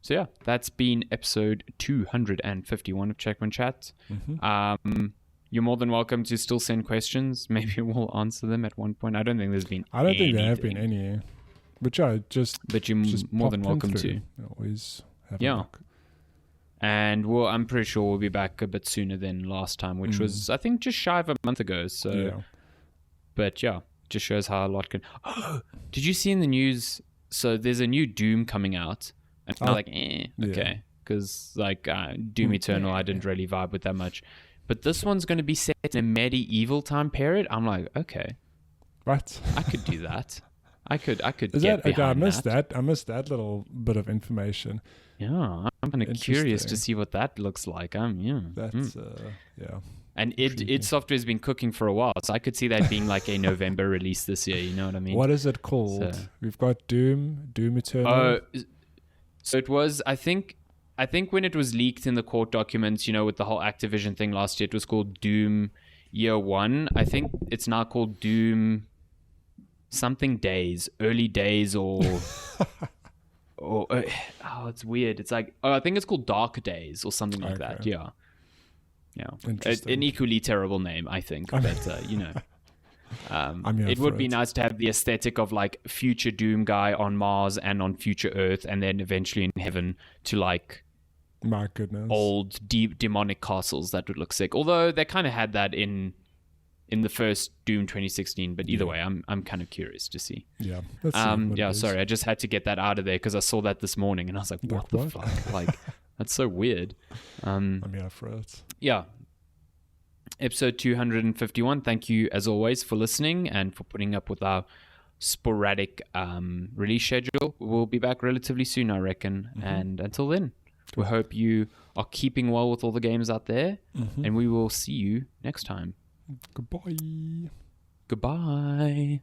So that's been episode 251 of Checkman Chat. You're more than welcome to still send questions. Maybe we'll answer them at one point. I don't think there's been I don't think there have been any. But But you're more than welcome to. Always have a look. And I'm pretty sure we'll be back a bit sooner than last time, which was, I think, just shy of a month ago. So, but just shows how a lot can. Oh, did you see in the news? So there's a new Doom coming out, and I'm like, okay, because Doom Eternal, I didn't really vibe with that much. But this one's going to be set in a medieval time period. I'm like, okay, right, I could do that. I could Is get that, okay, I missed that. I missed that little bit of information. Yeah, I'm kind of curious to see what that looks like. That's And id Software has been cooking for a while, so I could see that being like a November release this year. You know what I mean? What is it called? We've got Doom Eternal. So it was. I think when it was leaked in the court documents, with the whole Activision thing last year, it was called Doom Year One. I think it's now called Doom something Days, Early Days, or it's weird. It's like I think it's called Dark Days or something like that. Yeah. An equally terrible name, I think. But it would be nice to have the aesthetic of like future Doom guy on Mars and on future Earth, and then eventually in heaven to like my goodness old demonic castles. That would look sick. Although they kind of had that in the first Doom 2016, but either way, I'm kind of curious to see. Yeah. Sorry, I just had to get that out of there because I saw that this morning and I was like, what the fuck? Like, that's so weird. I'm here for it. Yeah. Episode 251. Thank you, as always, for listening and for putting up with our sporadic release schedule. We'll be back relatively soon, I reckon. And until then, we hope you are keeping well with all the games out there, and we will see you next time. Goodbye. Goodbye.